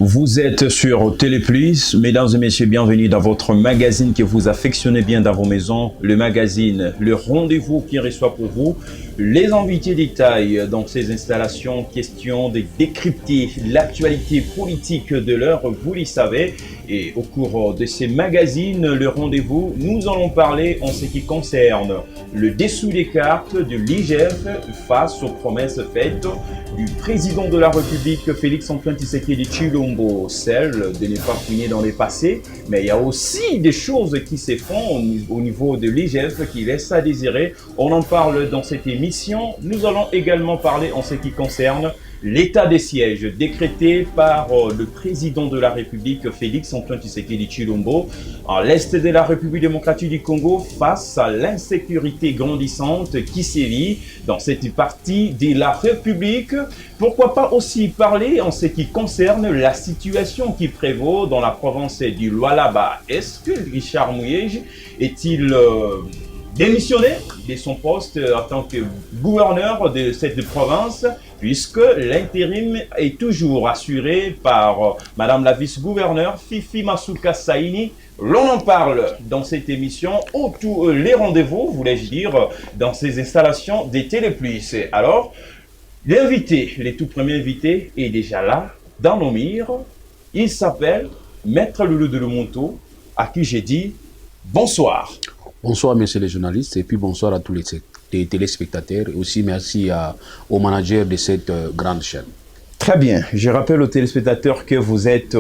Vous êtes sur Téléplus, mesdames et messieurs, bienvenue dans votre magazine que vous affectionnez bien dans vos maisons, le magazine, le rendez-vous qui reçoit pour vous les invités détails dans ces installations, question de décrypter l'actualité politique de l'heure, vous le savez, et au cours de ces magazines, le rendez-vous, nous allons parler en ce qui concerne le dessous des cartes de l'IGF face aux promesses faites du président de la République, Félix-Antoine Tshisekedi Tshilombo, celle de ne pas fouiner dans les passés, mais il y a aussi des choses qui se font au niveau de l'IGF qui laissent à désirer. On en parle dans cette émission. Nous allons également parler en ce qui concerne l'état des sièges décrété par le président de la République, Félix-Antoine Tshisekedi Tshilombo, à l'est de la République démocratique du Congo face à l'insécurité grandissante qui sévit dans cette partie de la République. Pourquoi pas aussi parler en ce qui concerne la situation qui prévaut dans la province du Lualaba. Est-ce que Richard Muyej est-il démissionné de son poste en tant que gouverneur de cette province, puisque l'intérim est toujours assuré par Madame la vice-gouverneure Fifi Masuka Saini. L'on en parle dans cette émission, autour les rendez-vous, voulais-je dire, dans ces installations des Téléplus. Alors, l'invité, le tout premier invité, est déjà là, dans nos mires. Il s'appelle Maître Loulou de Lumonto, à qui j'ai dit bonsoir. Bonsoir, messieurs les journalistes, et puis bonsoir à tous les téléspectateurs, et aussi merci aux managers de cette grande chaîne. Très bien. Je rappelle aux téléspectateurs que vous êtes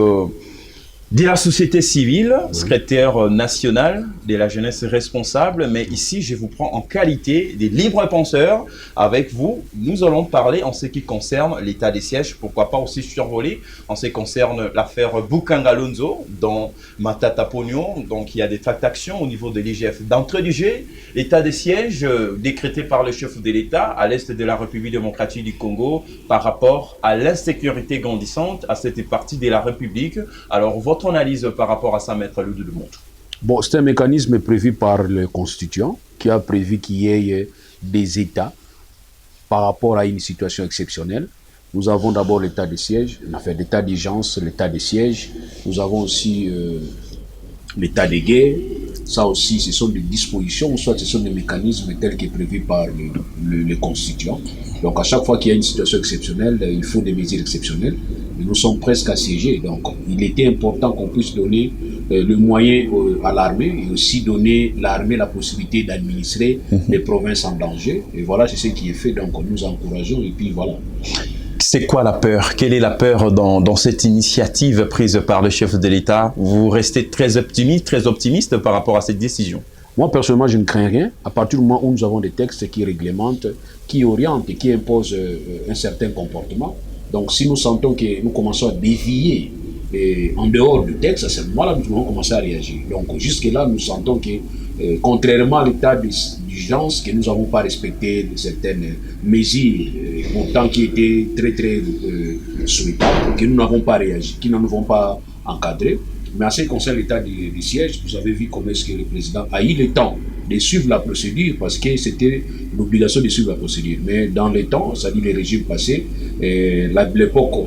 de la société civile, secrétaire national de la jeunesse responsable, mais ici, je vous prends en qualité des libres penseurs. Avec vous, nous allons parler en ce qui concerne l'état des sièges, pourquoi pas aussi survoler en ce qui concerne l'affaire Boukangalonzo dans Matata Pognon. Donc, il y a des tractations au niveau de l'IGF. D'entrée du jeu, l'état des sièges décrété par le chef de l'État à l'est de la République démocratique du Congo par rapport à l'insécurité grandissante à cette partie de la République. Alors, votre analyse par rapport à ça, Maître Loulou de Lumonto? Bon, c'est un mécanisme prévu par le Constituant qui a prévu qu'il y ait des États par rapport à une situation exceptionnelle. Nous avons d'abord l'état de siège, enfin l'état d'urgence, l'état de siège. Nous avons aussi l'état de guerre. Ça aussi, ce sont des dispositions, soit ce sont des mécanismes tels que prévus par le Constituant. Donc à chaque fois qu'il y a une situation exceptionnelle, il faut des mesures exceptionnelles. Et nous sommes presque assiégés. Donc il était important qu'on puisse donner le moyen à l'armée et aussi donner à l'armée la possibilité d'administrer les provinces en danger. Et voilà, c'est ce qui est fait. Donc nous encourageons et puis voilà. C'est quoi la peur? Quelle est la peur dans cette initiative prise par le chef de l'État? Vous restez très optimiste par rapport à cette décision? Moi, personnellement, je ne crains rien. À partir du moment où nous avons des textes qui réglementent, qui orientent et qui imposent un certain comportement. Donc, si nous sentons que nous commençons à dévier en dehors du texte, à ce moment-là, nous devons commencer à réagir. Donc, jusque-là, nous sentons que, contrairement à l'état d'urgence, que nous n'avons pas respecté certaines mesures, pourtant qui étaient très souhaitables, que nous n'avons pas réagi, qui ne nous avons pas encadré. Mais en ce qui concerne l'état du siège, vous avez vu comment est-ce que le président a eu le temps de suivre la procédure, parce que c'était l'obligation de suivre la procédure. Mais dans les temps, c'est-à-dire les régimes passés, l'époque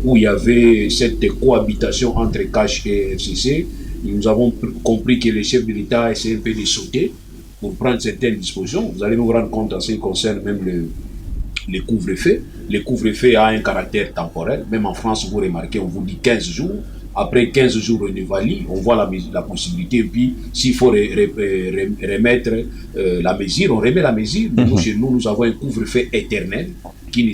où il y avait cette cohabitation entre CACH et FCC, nous avons compris que le chef de l'État essayait un peu de sauter pour prendre certaines dispositions. Vous allez vous rendre compte en ce qui concerne même le couvre-feu. Le couvre-feu a un caractère temporel. Même en France, vous remarquez, on vous dit 15 jours. Après 15 jours, on évalue, on voit la possibilité. Et puis, s'il faut remettre la mesure, on remet la mesure. Nous, chez nous, nous avons un couvre-feu éternel qui ne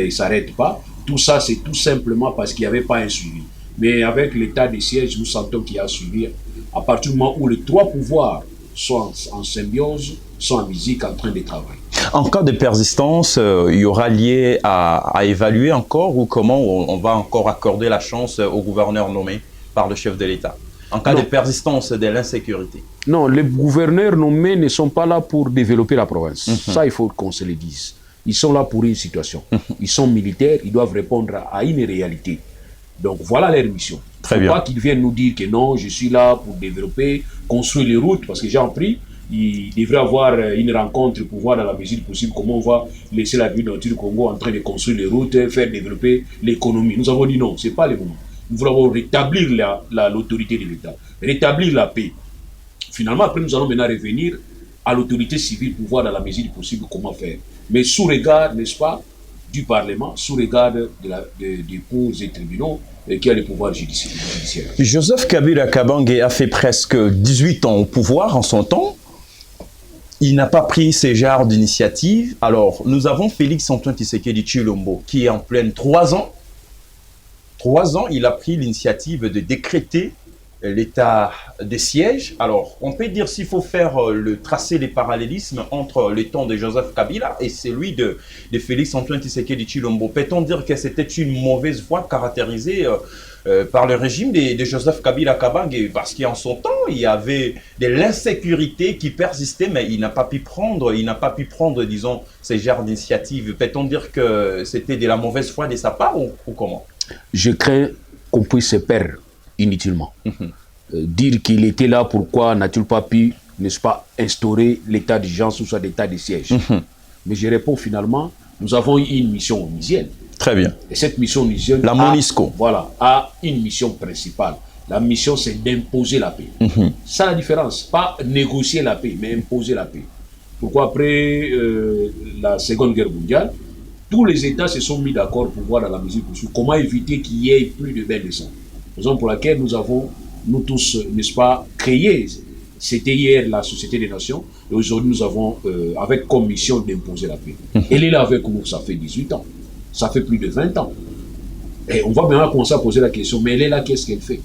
s'arrête pas. Tout ça, c'est tout simplement parce qu'il n'y avait pas un suivi. Mais avec l'état des sièges, nous sentons qu'il y a un suivi. À partir du moment où les trois pouvoirs sont en symbiose, sont en musique, en train de travailler. En cas de persistance, il y aura lié à évaluer encore, ou comment on va encore accorder la chance au gouverneur nommé par le chef de l'État en cas de persistance de l'insécurité? Non, les gouverneurs nommés ne sont pas là pour développer la province. Ça, il faut qu'on se le dise. Ils sont là pour une situation. Ils sont militaires, ils doivent répondre à une réalité. Donc voilà leur mission. Très bien. Pas qu'ils viennent nous dire que non, je suis là pour développer, construire les routes, parce que j'ai appris, il devrait avoir une rencontre pour voir dans la mesure du possible comment on va laisser la ville dans le Congo en train de construire les routes, faire développer l'économie. Nous avons dit non, ce n'est pas le moment. Nous voulons rétablir l'autorité de l'État, rétablir la paix. Finalement, après, nous allons maintenant revenir à l'autorité civile pour voir dans la mesure du possible comment faire. Mais sous regard, n'est-ce pas, du Parlement, sous regard des cours et tribunaux qui a le pouvoir judiciaire. Joseph Kabila Kabange a fait presque 18 ans au pouvoir en son temps. Il n'a pas pris ce genre d'initiative. Alors, nous avons Félix Antoine Tshisekedi Tshilombo qui est en pleine 3 ans. 3 ans, il a pris l'initiative de décréter l'état de siège. Alors, on peut dire s'il faut faire tracer les parallélismes entre le temps de Joseph Kabila et celui de Félix Antoine Tshisekedi Tshilombo. Peut-on dire que c'était une mauvaise voie caractérisée par le régime de Joseph Kabila Kabange? Parce qu'en son temps, il y avait de l'insécurité qui persistait, mais il n'a pas pu prendre, disons, ce genre d'initiative. Peut-on dire que c'était de la mauvaise foi de sa part ou comment? Je crains qu'on puisse se perdre inutilement. Dire qu'il était là, pourquoi n'a-t-il pas pu, n'est-ce pas, instaurer l'état d'urgence ou soit l'état de siège? Mais je réponds finalement, nous avons une mission onusienne. Très bien. Et cette mission onusienne, la MONUSCO, a une mission principale. La mission, c'est d'imposer la paix. C'est la différence. Pas négocier la paix, mais imposer la paix. Pourquoi après la Seconde Guerre mondiale, tous les États se sont mis d'accord pour voir dans la mesure possible comment éviter qu'il y ait plus de bains de sang. Raison pour laquelle nous avons, nous tous, n'est-ce pas, créé, c'était hier la Société des Nations, et aujourd'hui nous avons avec comme mission d'imposer la paix. Elle est là avec nous, ça fait 18 ans, ça fait plus de 20 ans. Et on va maintenant commencer à poser la question, mais elle est là, qu'est-ce qu'elle fait?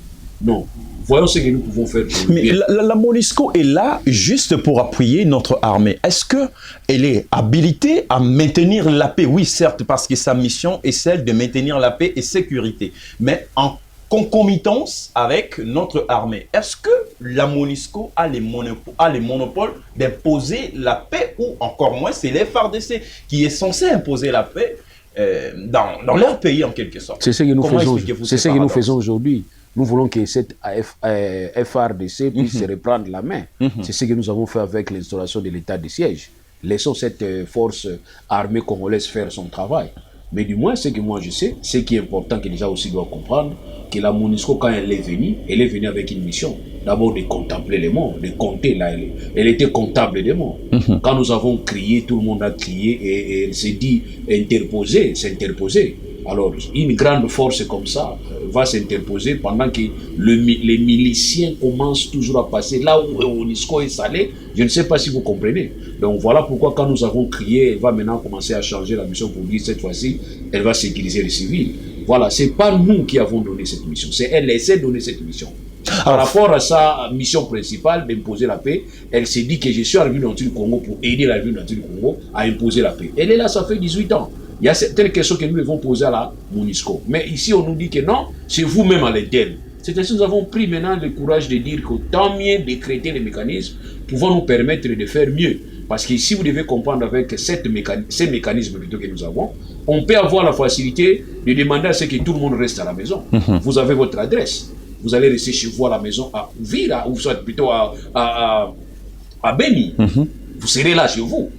Non. Voyons ce que nous pouvons faire. Mais la MONUSCO est là juste pour appuyer notre armée. Est-ce qu'elle est habilitée à maintenir la paix? Oui, certes, parce que sa mission est celle de maintenir la paix et sécurité. Mais en concomitance avec notre armée, est-ce que la MONUSCO a les monopoles d'imposer la paix, ou encore moins c'est l'FARDC qui est censé imposer la paix dans leur pays en quelque sorte? C'est ce que nous faisons aujourd'hui. Nous voulons que cette FARDC puisse se reprendre la main. C'est ce que nous avons fait avec l'instauration de l'état de siège. Laissons cette force armée congolaise faire son travail. Mais du moins, ce que moi je sais, ce qui est important, que les gens aussi doivent comprendre, que la MONUSCO, quand elle est venue avec une mission. D'abord de contempler les morts, de compter. Là, elle était comptable des morts. Quand nous avons crié, tout le monde a crié et elle s'est dit s'interposer. Alors, une grande force comme ça va s'interposer pendant que les miliciens commencent toujours à passer là où MONUSCO est allé. Je ne sais pas si vous comprenez. Donc voilà pourquoi quand nous avons crié, elle va maintenant commencer à changer la mission pour dire cette fois-ci, elle va sécuriser les civils. Voilà, ce n'est pas nous qui avons donné cette mission, c'est elle qui essaie de donner cette mission. Par rapport à sa mission principale d'imposer la paix, elle s'est dit que je suis arrivé dans le Congo pour aider la ville dans le Congo à imposer la paix. Elle est là, ça fait 18 ans. Il y a certaines questions que nous devons poser à la MONUSCO. Mais ici, on nous dit que non, c'est vous-même à l'interne. C'est ainsi que nous avons pris maintenant le courage de dire que tant mieux décréter les mécanismes pouvant nous permettre de faire mieux. Parce que si vous devez comprendre avec ces mécanismes que nous avons, on peut avoir la facilité de demander à ce que tout le monde reste à la maison. Vous avez votre adresse. Vous allez rester chez vous à la maison à Vira, ou soit plutôt à Beni. Vous serez là chez vous.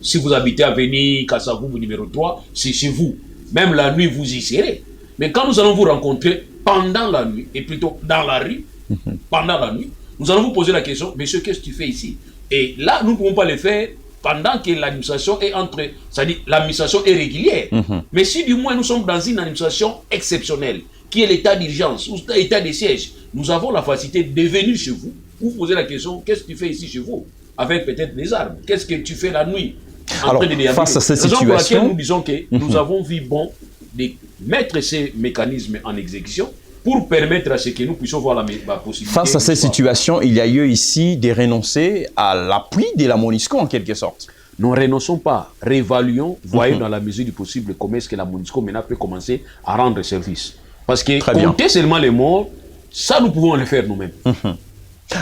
Si vous habitez à Beni, Kassavou, numéro 3, c'est chez vous. Même la nuit, vous y serez. Mais quand nous allons vous rencontrer pendant la nuit, et plutôt dans la rue, pendant la nuit, nous allons vous poser la question, monsieur, qu'est-ce que tu fais ici? Et là, nous ne pouvons pas le faire pendant que l'administration est c'est-à-dire l'administration est régulière. Mais si du moins nous sommes dans une administration exceptionnelle, qui est l'état d'urgence ou l'état de siège, nous avons la facilité de venir chez vous, vous poser la question, qu'est-ce que tu fais ici chez vous? Avec peut-être des armes. Qu'est-ce que tu fais la nuit? Alors, face à cette situation, pour laquelle nous disons que nous avons vu bon de mettre ces mécanismes en exécution pour permettre à ce que nous puissions voir la possibilité. Face à cette situation, il y a eu ici de renoncer à l'appui de la MONUSCO en quelque sorte. Nous ne renonçons pas, réévaluons, voyons dans la mesure du possible comment est-ce que la MONUSCO maintenant peut commencer à rendre service. Parce que compter seulement les morts, ça nous pouvons le faire nous-mêmes.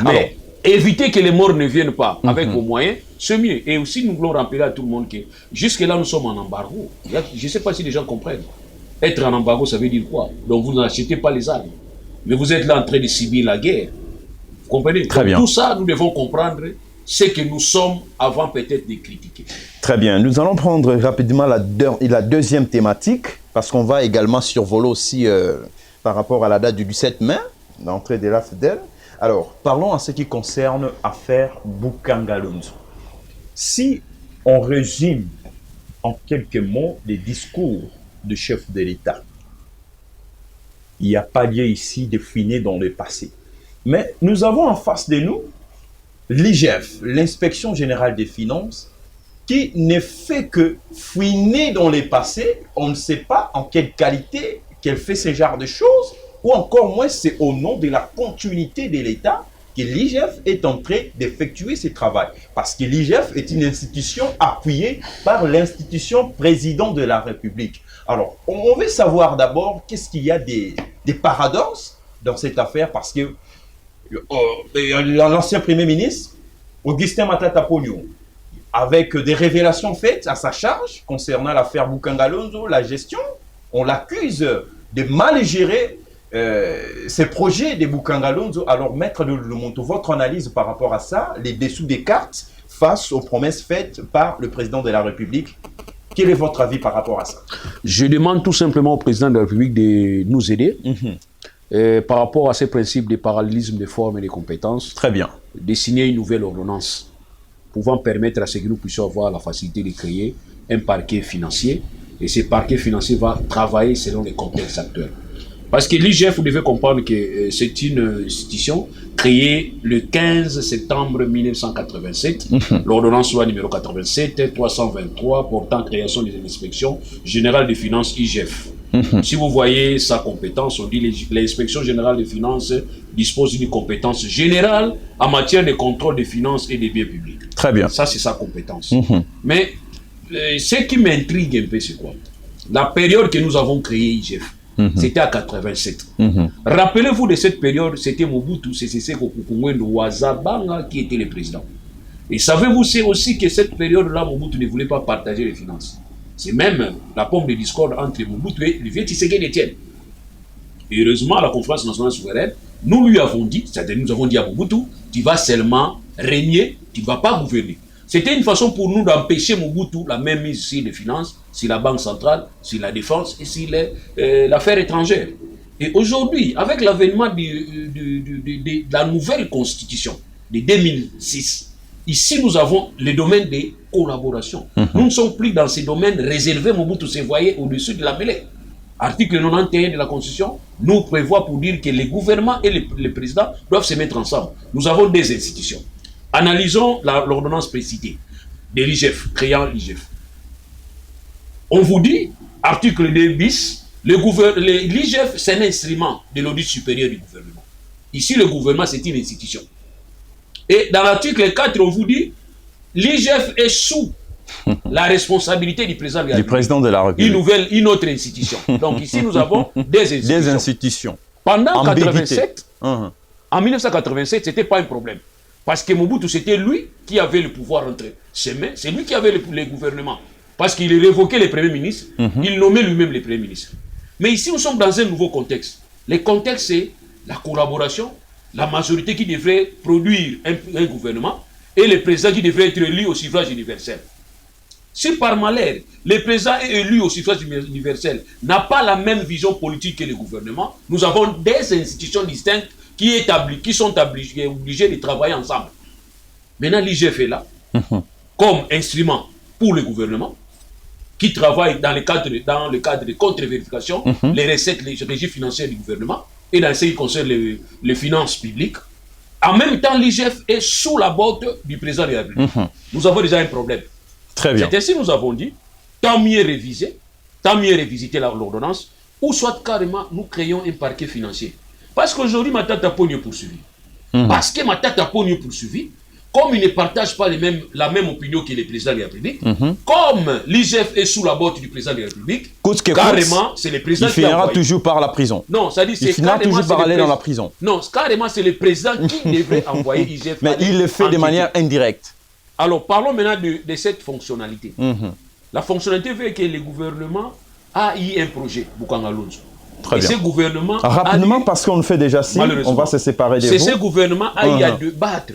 Mais éviter que les morts ne viennent pas avec vos moyens, c'est mieux. Et aussi, nous voulons rappeler à tout le monde que jusque-là, nous sommes en embargo. Je ne sais pas si les gens comprennent. Être en embargo, ça veut dire quoi? Donc, vous n'achetez pas les armes. Mais vous êtes là en train de subir la guerre. Vous comprenez? Très bien. Tout ça, nous devons comprendre ce que nous sommes avant peut-être de critiquer. Très bien. Nous allons prendre rapidement la deuxième thématique, parce qu'on va également survoler aussi par rapport à la date du 17 mai, l'entrée de la FDL. Alors, parlons en ce qui concerne l'affaire Boukangalonzo. Si on résume en quelques mots les discours du chef de l'État, il n'y a pas lieu ici de fouiner dans le passé. Mais nous avons en face de nous l'IGF, l'Inspection Générale des Finances, qui ne fait que fouiner dans le passé. On ne sait pas en quelle qualité qu'elle fait ce genre de choses, ou encore moins c'est au nom de la continuité de l'État que l'IGF est en train d'effectuer ce travail. Parce que l'IGF est une institution appuyée par l'institution président de la République. Alors, on veut savoir d'abord qu'est-ce qu'il y a des paradoxes dans cette affaire, parce que l'ancien Premier ministre, Augustin Matata Ponyo, avec des révélations faites à sa charge concernant l'affaire Boukangalonzo, la gestion, on l'accuse de mal gérer ces projets de Boukangalonzo. Alors, Maître Lumonto, votre analyse par rapport à ça, les dessous des cartes face aux promesses faites par le président de la République, quel est votre avis par rapport à ça? Je demande tout simplement au président de la République de nous aider par rapport à ces principes de parallélisme des formes et des compétences. Très bien. De signer une nouvelle ordonnance pouvant permettre à ce que nous puissions avoir la facilité de créer un parquet financier. Et ce parquet financier va travailler selon les contextes actuels. Parce que l'IGF, vous devez comprendre que c'est une institution créée le 15 septembre 1987. L'ordonnance loi numéro 87-323 portant création des inspections générales des finances IGF. Si vous voyez sa compétence, on dit l'inspection générale des finances dispose d'une compétence générale en matière de contrôle des finances et des biens publics. Très bien. Ça, c'est sa compétence. Mais ce qui m'intrigue un peu, c'est quoi? La période que nous avons créée IGF, c'était à 87. Rappelez-vous de cette période, c'était Mobutu Sese Seko Ngwendo Wazabanga qui était le président. Et savez-vous aussi que cette période-là, Mobutu ne voulait pas partager les finances. C'est même la pomme de discorde entre Mobutu et le vieux Tshisekedi Etienne. Et heureusement, à la conférence nationale souveraine, nous lui avons dit, c'est-à-dire nous avons dit à Mobutu, tu vas seulement régner, tu ne vas pas gouverner. C'était une façon pour nous d'empêcher Mobutu la même mise sur les finances, sur la banque centrale, sur la défense et sur l'affaire étrangère. Et aujourd'hui, avec l'avènement de la nouvelle constitution de 2006, ici nous avons le domaine des collaborations. Nous ne sommes plus dans ces domaines réservés, Mobutu se voyait au-dessus de la mêlée. Article 91 de la Constitution nous prévoit pour dire que les gouvernements et les présidents doivent se mettre ensemble. Nous avons des institutions. Analysons l'ordonnance précitée de l'IGF, créant l'IGF. On vous dit, article 2 bis, l'IGF, c'est un instrument de l'audit supérieur du gouvernement. Ici, le gouvernement, c'est une institution. Et dans l'article 4, on vous dit, l'IGF est sous la responsabilité du président de la République. Une autre institution. Donc ici, nous avons des institutions. Pendant 1987, en 1987, ce n'était pas un problème. Parce que Mobutu, c'était lui qui avait le pouvoir entre ses mains, c'est lui qui avait le gouvernement. Parce qu'il révoquait les premiers ministres, il nommait lui-même les premiers ministres. Mais ici, nous sommes dans un nouveau contexte. Le contexte, c'est la collaboration, la majorité qui devrait produire un gouvernement et le président qui devrait être élu au suffrage universel. Si par malheur, le président est élu au suffrage universel, n'a pas la même vision politique que le gouvernement, nous avons des institutions distinctes qui sont obligées de travailler ensemble. Maintenant, l'IGF est là, comme instrument pour le gouvernement, qui travaille dans le cadre de contre-vérification, les recettes, les régies financières du gouvernement, et dans ce qui concerne les finances publiques. En même temps, l'IGF est sous la botte du président de la République. Nous avons déjà un problème. Très bien. C'est ainsi que nous avons dit, tant mieux réviser, tant mieux révisiter l'ordonnance, ou soit carrément nous créons un parquet financier. Parce qu'aujourd'hui, Matata Ponyo est poursuivi. Parce que Matata Ponyo est poursuivi, comme il ne partage pas la même opinion que le président de la République, comme l'IGF est sous la botte du président de la République, carrément, c'est le président qui il finira toujours par la prison. Non, ça dit, il finira toujours par aller dans la prison. Non, carrément, c'est le président qui devrait envoyer l'IGF. Mais il le fait de manière indirecte. Alors, parlons maintenant de cette fonctionnalité. La fonctionnalité veut que le gouvernement a eu un projet, Boukangalonzo. Très bien. Ce gouvernement rapidement, parce qu'on le fait déjà si, on va se séparer de vous. Ce gouvernement a eu à débattre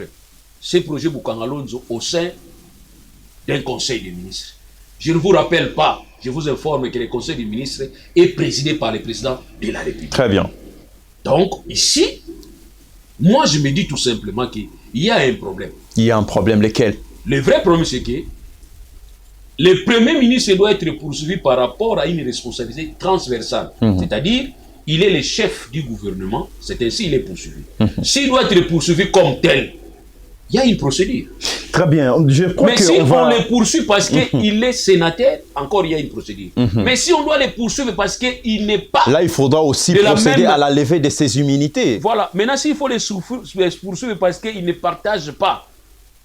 ces projets Boukangalonzo au sein d'un conseil des ministres. Je ne vous rappelle pas, je vous informe que le conseil des ministres est présidé par le président de la République. Très bien. Donc, ici, moi, je me dis tout simplement qu'il y a un problème. Il y a un problème, lequel? Le vrai problème, c'est que le premier ministre doit être poursuivi par rapport à une responsabilité transversale. C'est-à-dire, il est le chef du gouvernement, c'est ainsi qu'il est poursuivi. S'il doit être poursuivi comme tel, il y a une procédure. Très bien. Je crois mais si on le poursuit parce qu'il est sénateur, encore il y a une procédure. Mais si on doit le poursuivre parce qu'il n'est pas... Là, il faudra aussi procéder à la levée de ses immunités. Voilà. Maintenant, s'il faut les poursuivre parce qu'il ne partage pas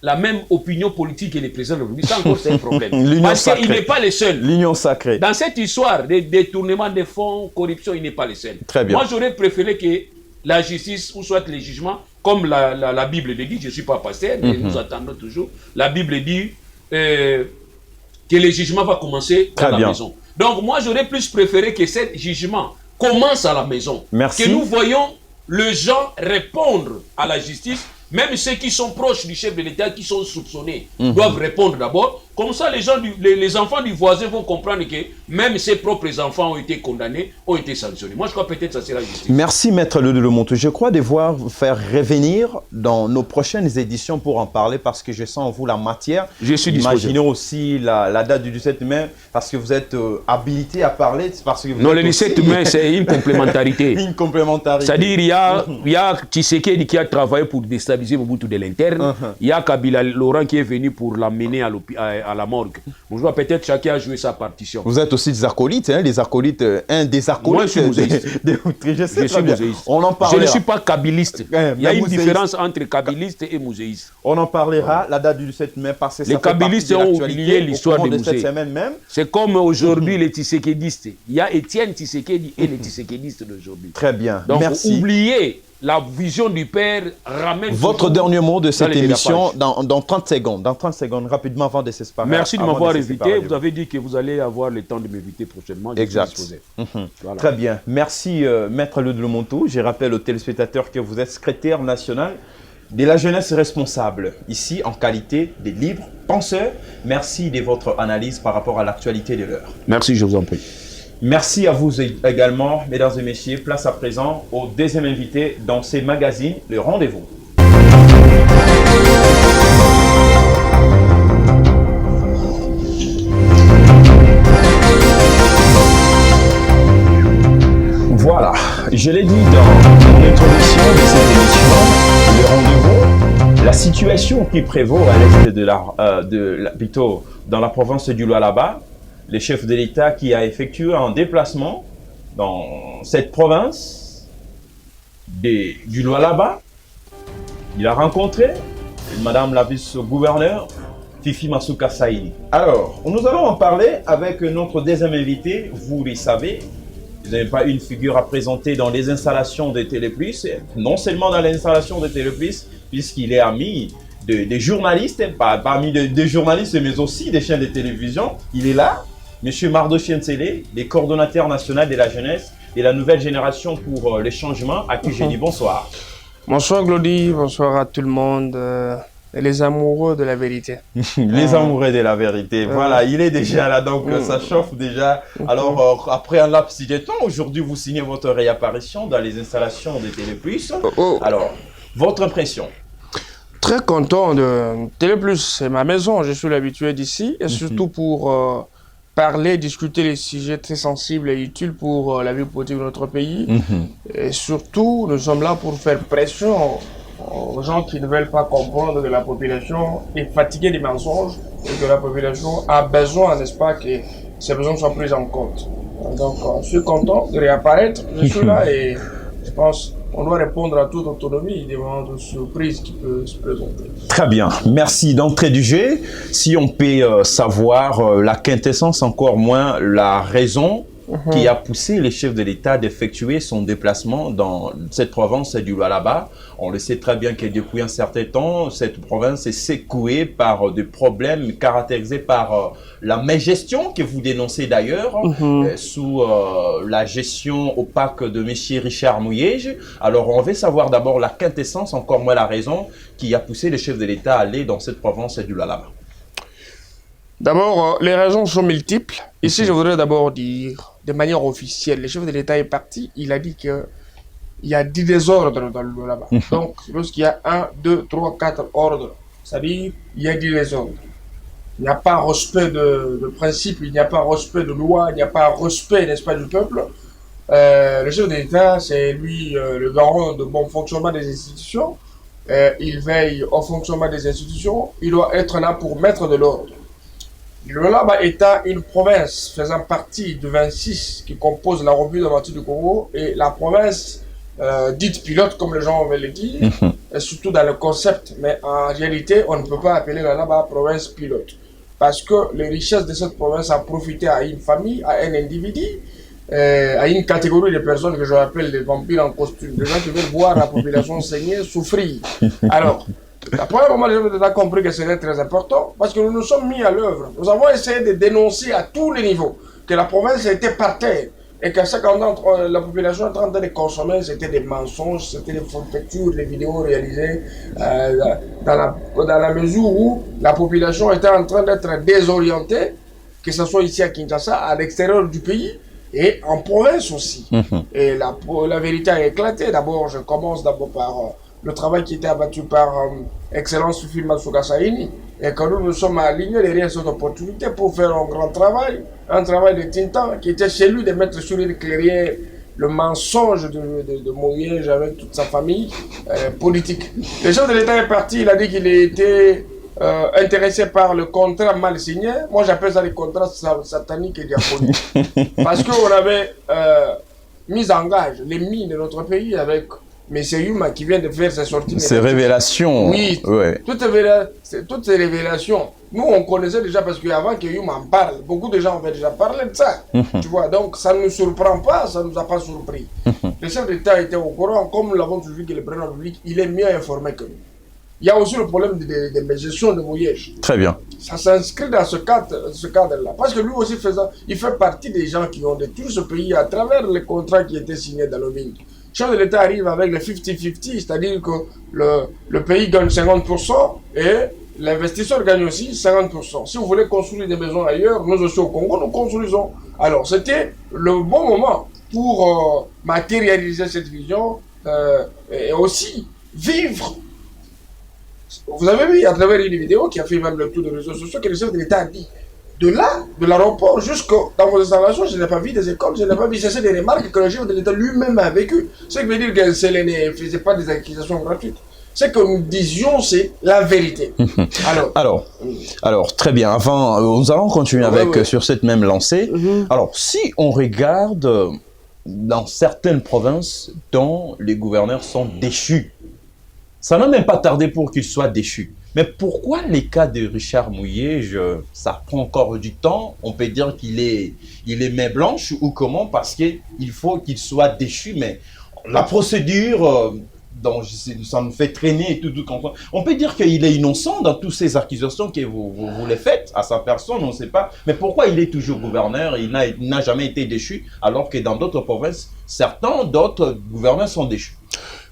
la même opinion politique que le président de la République, ça encore c'est un problème. Parce qu'il n'est pas le seul. L'union sacrée. Dans cette histoire de détournement de fonds, corruption, il n'est pas le seul. Très bien. Moi, j'aurais préféré que la justice, ou soit les jugements, comme la Bible le dit, je ne suis pas pasteur, mais nous attendons toujours, la Bible dit que le jugement va commencer à la maison. Donc moi, j'aurais plus préféré que ce jugement commence à la maison. Merci. Que nous voyons les gens répondre à la justice. Même ceux qui sont proches du chef de l'État, qui sont soupçonnés, doivent répondre d'abord. Comme ça, les enfants du voisin vont comprendre que même ses propres enfants ont été condamnés, ont été sanctionnés. Moi, je crois peut-être que ça sera justice. Merci, Maître Lemontou. Je crois devoir faire revenir dans nos prochaines éditions pour en parler parce que je sens en vous la matière. Je suis disposé. Imaginez aussi la date du 17 mai parce que vous êtes habilité à parler. Parce que vous non, le 17 mai, c'est une complémentarité. Une complémentarité. C'est-à-dire, il y a Tshisekedi qui a travaillé pour déstabiliser Mobutu de l'interne. Il y a Kabila Laurent qui est venu pour l'amener à la morgue. Je vois peut-être chacun a joué sa partition. Vous êtes aussi des acolytes, hein, les acolytes, un des acolytes. Moi, je suis muséiste. Je suis muséiste. On en parlera. Je ne suis pas kabiliste. Il y a une différence entre kabiliste et muséiste. On en parlera, la date du 17 mai, parce que les kabilistes ont oublié l'histoire des musées. C'est comme aujourd'hui les Tshisekedistes. Il y a Étienne Tshisekedi et les Tshisekedistes d'aujourd'hui. Très bien, donc, merci. Oubliez la vision du père ramène... Votre dernier mot de cette émission dans 30 secondes. Dans 30 secondes, rapidement avant de se séparer. Merci de m'avoir invité. Vous avez dit que vous allez avoir le temps de m'inviter prochainement. Exact. Voilà. Très bien. Merci, Maître Lemontou. Je rappelle aux téléspectateurs que vous êtes secrétaire national de la jeunesse responsable, ici en qualité de libre penseur. Merci de votre analyse par rapport à l'actualité de l'heure. Merci, je vous en prie. Merci à vous également, mesdames et messieurs. Place à présent au deuxième invité dans ces magazines, le rendez-vous. Voilà, je l'ai dit dans mon introduction de cette émission, le rendez-vous, la situation qui prévaut à l'est plutôt dans la province du Lualaba. Le chef de l'État qui a effectué un déplacement dans cette province du Lualaba. Il a rencontré Madame la vice-gouverneure Fifi Masuka Saïdi. Alors, nous allons en parler avec notre deuxième invité. Vous le savez, vous n'avez pas une figure à présenter dans les installations de Téléplus, non seulement dans les installations de Téléplus, puisqu'il est ami des journalistes, pas ami des journalistes, mais aussi des chaînes de télévision. Il est là. Monsieur Mardochien Tsele, le coordonnateur national de la jeunesse et la nouvelle génération pour les changements, à qui je dis bonsoir. Bonsoir Glody, bonsoir à tout le monde, et les amoureux de la vérité. Les amoureux de la vérité, voilà, il est déjà là, donc ça chauffe déjà. Alors, après un laps de temps, aujourd'hui vous signez votre réapparition dans les installations de Téléplus. Alors, votre impression? Très content de Téléplus, c'est ma maison, je suis l'habitué d'ici, et surtout pour... parler, discuter les sujets très sensibles et utiles pour la vie politique de notre pays. Et surtout, nous sommes là pour faire pression aux gens qui ne veulent pas comprendre que la population est fatiguée des mensonges et que la population a besoin, n'est-ce pas, que ces besoins soient pris en compte. Donc, je suis content de réapparaître. Je suis là et je pense qu'on doit répondre à toute autonomie devant de surprises qui peuvent se présenter. Très bien, merci. D'entrée du jeu, si on peut savoir la quintessence, encore moins la raison qui a poussé les chefs de l'État d'effectuer son déplacement dans cette province du Lualaba. On le sait très bien que depuis un certain temps, cette province est secouée par des problèmes caractérisés par la mégestion que vous dénoncez d'ailleurs, sous la gestion opaque de M. Richard Mouyej. Alors on veut savoir d'abord la quintessence, encore moins la raison, qui a poussé les chefs de l'État à aller dans cette province du Lualaba. D'abord, les raisons sont multiples. Ici, je voudrais d'abord dire, de manière officielle, le chef de l'État est parti, il a dit qu'il y a 10 désordres dans le Lualaba. Donc, lorsqu'il y a 1, 2, 3, 4 ordres, c'est-à-dire il y a 10 désordres. Il n'y a pas respect de principe, il n'y a pas respect de loi, il n'y a pas respect, n'est-ce pas, du peuple. Le chef de l'État, c'est lui le garant de bon fonctionnement des institutions. Il veille au fonctionnement des institutions. Il doit être là pour mettre de l'ordre. Le Lualaba étant une province faisant partie du 26 qui compose la République démocratique du Congo et la province dite pilote, comme les gens veulent le dire, et surtout dans le concept, mais en réalité, on ne peut pas appeler le Lualaba province pilote. Parce que les richesses de cette province ont profité à une famille, à un individu, à une catégorie de personnes que je appelle les vampires en costume, des gens qui veulent voir la population saigner, souffrir. Alors, la première moment, les gens ont compris que c'était très important parce que nous nous sommes mis à l'œuvre. Nous avons essayé de dénoncer à tous les niveaux que la province était par terre et que ce que la population est en train de consommer, c'était des mensonges, c'était des forfaitures, des vidéos réalisées dans la mesure où la population était en train d'être désorientée, que ce soit ici à Kinshasa, à l'extérieur du pays et en province aussi. Et la vérité a éclaté. D'abord, je commence d'abord par le travail qui était abattu par Excellence Fifi Masuka Saini, et que nous sommes alignés derrière cette opportunité pour faire un grand travail, un travail de Tintan, qui était chez lui de mettre sur une clairière le mensonge de Mouyej avec toute sa famille politique. Le chef de l'État est parti, il a dit qu'il était intéressé par le contrat mal signé. Moi j'appelle ça les contrats sataniques et diaboliques. Parce qu'on avait mis en gage les mines de notre pays avec M. Yuma qui vient de faire sa sortie. Ces révélations. Oui, ouais. Toutes ces révélations, nous on connaissait déjà parce qu'avant que Yuma en parle, beaucoup de gens avaient déjà parlé de ça. Tu vois, donc ça ne nous surprend pas, ça ne nous a pas surpris. Le chef d'État était au courant, comme nous l'avons toujours vu que le président de la République, il est mieux informé que nous. Il y a aussi le problème de gestion de Mouyej. Très bien. Ça s'inscrit dans ce cadre-là. Parce que lui aussi, il fait partie des gens qui ont détruit ce pays à travers les contrats qui étaient signés dans le mine. Le chef de l'État arrive avec le 50-50, c'est-à-dire que le pays gagne 50% et l'investisseur gagne aussi 50%. Si vous voulez construire des maisons ailleurs, nous aussi au Congo, nous construisons. Alors, c'était le bon moment pour matérialiser cette vision et aussi vivre. Vous avez vu à travers une vidéo qui a fait même le tour des réseaux sociaux que le chef de l'État a dit de là, de l'aéroport jusqu'au dans vos installations, je n'ai pas vu des écoles, je n'ai pas vu cesser des remarques que le chef de l'État lui-même a vécu. Ce qui veut dire que Célé ne faisait pas des accusations gratuites. Ce que nous disions, c'est la vérité. Alors, très bien. Avant, nous allons continuer sur cette même lancée. Alors, si on regarde dans certaines provinces dont les gouverneurs sont déchus, ça n'a même pas tardé pour qu'ils soient déchus. Mais pourquoi les cas de Richard Mouyej, ça prend encore du temps? On peut dire qu'il est main blanche ou comment? Parce qu'il faut qu'il soit déchu. Mais la procédure, dont ça nous fait traîner et tout. On peut dire qu'il est innocent dans toutes ces accusations que vous les faites à sa personne, on ne sait pas. Mais pourquoi il est toujours gouverneur? Il n'a jamais été déchu, alors que dans d'autres provinces, certains d'autres gouverneurs sont déchus.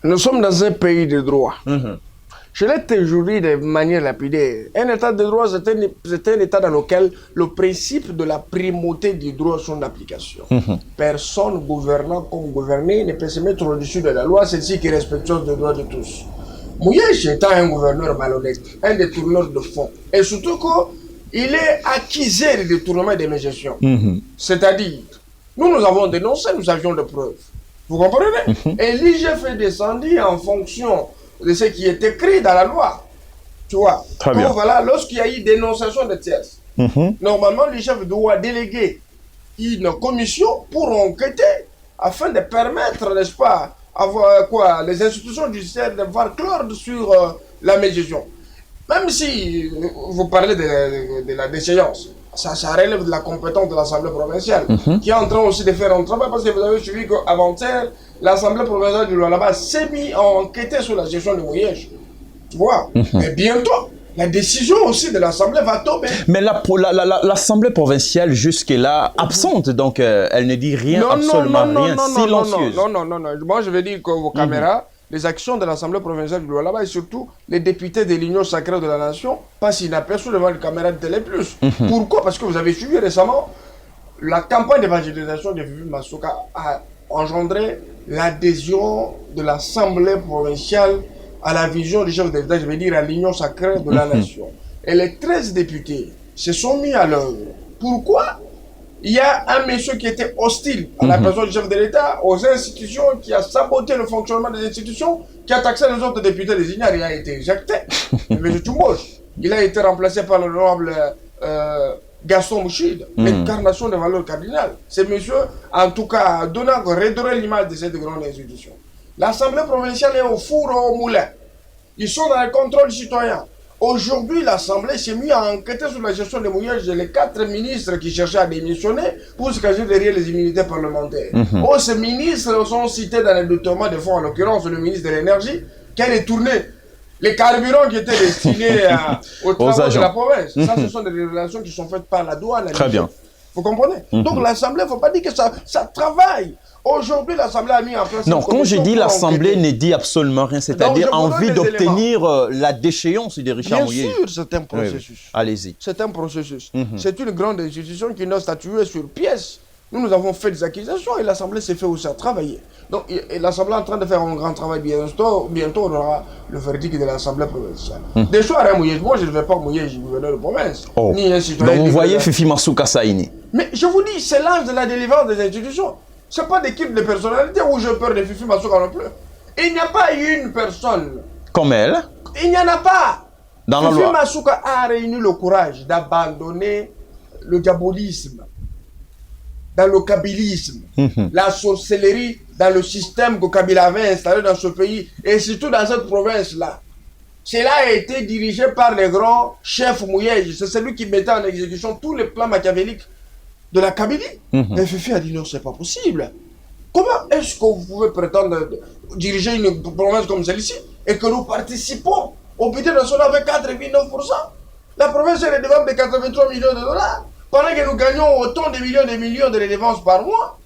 Nous sommes dans un pays de droit. Je l'ai toujours dit de manière lapidaire. Un état de droit, c'est un état dans lequel le principe de la primauté du droit sont d'application. Personne gouvernant comme gouverné ne peut se mettre au-dessus de la loi, celle-ci qui est respectueuse des droits de tous. Mouyej étant un gouverneur malhonnête, un détourneur de fonds, et surtout qu'il est accusé de détournement de mes gestions. C'est-à-dire, nous avons dénoncé, nous avions des preuves. Vous comprenez? Et l'IGF est descendu en fonction de ce qui est écrit dans la loi. Tu vois? Très bien. Donc voilà, lorsqu'il y a eu dénonciation de tierces, normalement, l'IGF doit déléguer une commission pour enquêter afin de permettre, n'est-ce pas, les institutions judiciaires de voir clair sur la médiation. Même si vous parlez de la déchéance, ça relève de la compétence de l'Assemblée provinciale, qui est en train aussi de faire un travail, parce que vous avez suivi qu'avant-hier, l'Assemblée provinciale du Lualaba s'est mise à enquêter sur la gestion du mouillage. Tu vois. Et bientôt, la décision aussi de l'Assemblée va tomber. Mais l'Assemblée provinciale, jusque-là, absente, donc elle ne dit rien, absolument rien, silencieuse. Non. Moi, je veux dire que vos caméras, les actions de l'Assemblée provinciale du Lualaba et surtout les députés de l'Union sacrée de la Nation passent inaperçus devant les caméras de Télé+. Pourquoi? Parce que vous avez suivi récemment la campagne d'évangélisation de Fifi Masuka a engendré l'adhésion de l'Assemblée provinciale à la vision du chef d'État, je veux dire à l'Union sacrée de la Nation. Et les 13 députés se sont mis à l'œuvre. Pourquoi? Il y a un monsieur qui était hostile à la personne du chef de l'État, aux institutions, qui a saboté le fonctionnement des institutions, qui a taxé les autres députés des Ignares, il a été éjecté. M. Toumoche, il a été remplacé par l'honorable Gaston Mouchid, incarnation des valeurs cardinales. Ce monsieur, en tout cas, a redoré l'image de cette grande institution. L'Assemblée provinciale est au four au moulin. Ils sont dans le contrôle citoyen. Aujourd'hui, l'Assemblée s'est mise à enquêter sur la gestion des mouillages des 4 ministres qui cherchaient à démissionner pour se cacher derrière les immunités parlementaires. Ces ministres sont cités dans les documents de fonds, en l'occurrence le ministre de l'Énergie, qui a détourné les carburants qui étaient destinés aux travaux de la province. Ça, ce sont des révélations qui sont faites par la douane. Très bien. Vous comprenez? Donc l'Assemblée, il ne faut pas dire que ça travaille. Aujourd'hui, l'Assemblée a mis en place... Non, quand je dis l'Assemblée ne dit absolument rien, c'est-à-dire envie d'obtenir la déchéance de Richard Mouyej. Bien sûr, c'est un processus. Oui. Allez-y. C'est un processus. C'est une grande institution qui n'a statué sur pièce. Nous avons fait des accusations et l'Assemblée s'est fait aussi à travailler. Donc l'Assemblée est en train de faire un grand travail. Bientôt, on aura le verdict de l'Assemblée provinciale. Des soirs à Mouyej, moi je ne vais pas Mouyej, je gouverneur de province. Ni un citoyen. Donc vous voyez Fifi Masuka Saini. Mais je vous dis, c'est l'âge de la délivrance des institutions. Ce n'est pas d'équipe de personnalité où j'ai peur de Fifi Masuka non plus. Il n'y a pas une personne. Comme elle. Il n'y en a pas. Dans la loi. Fifi Masuka a réuni le courage d'abandonner le diabolisme, dans le kabylisme, la sorcellerie dans le système que Kabila avait installé dans ce pays et surtout dans cette province-là. Cela a été dirigé par les grands chefs Mouyej. C'est celui qui mettait en exécution tous les plans machiavéliques de la Kabylie. Et Fifi a dit non, c'est pas possible. Comment est-ce que vous pouvez prétendre diriger une province comme celle-ci et que nous participons au budget national avec 4,9%? La province est redevable de 83 millions de dollars. Pendant que nous gagnons autant de millions de redevances par mois,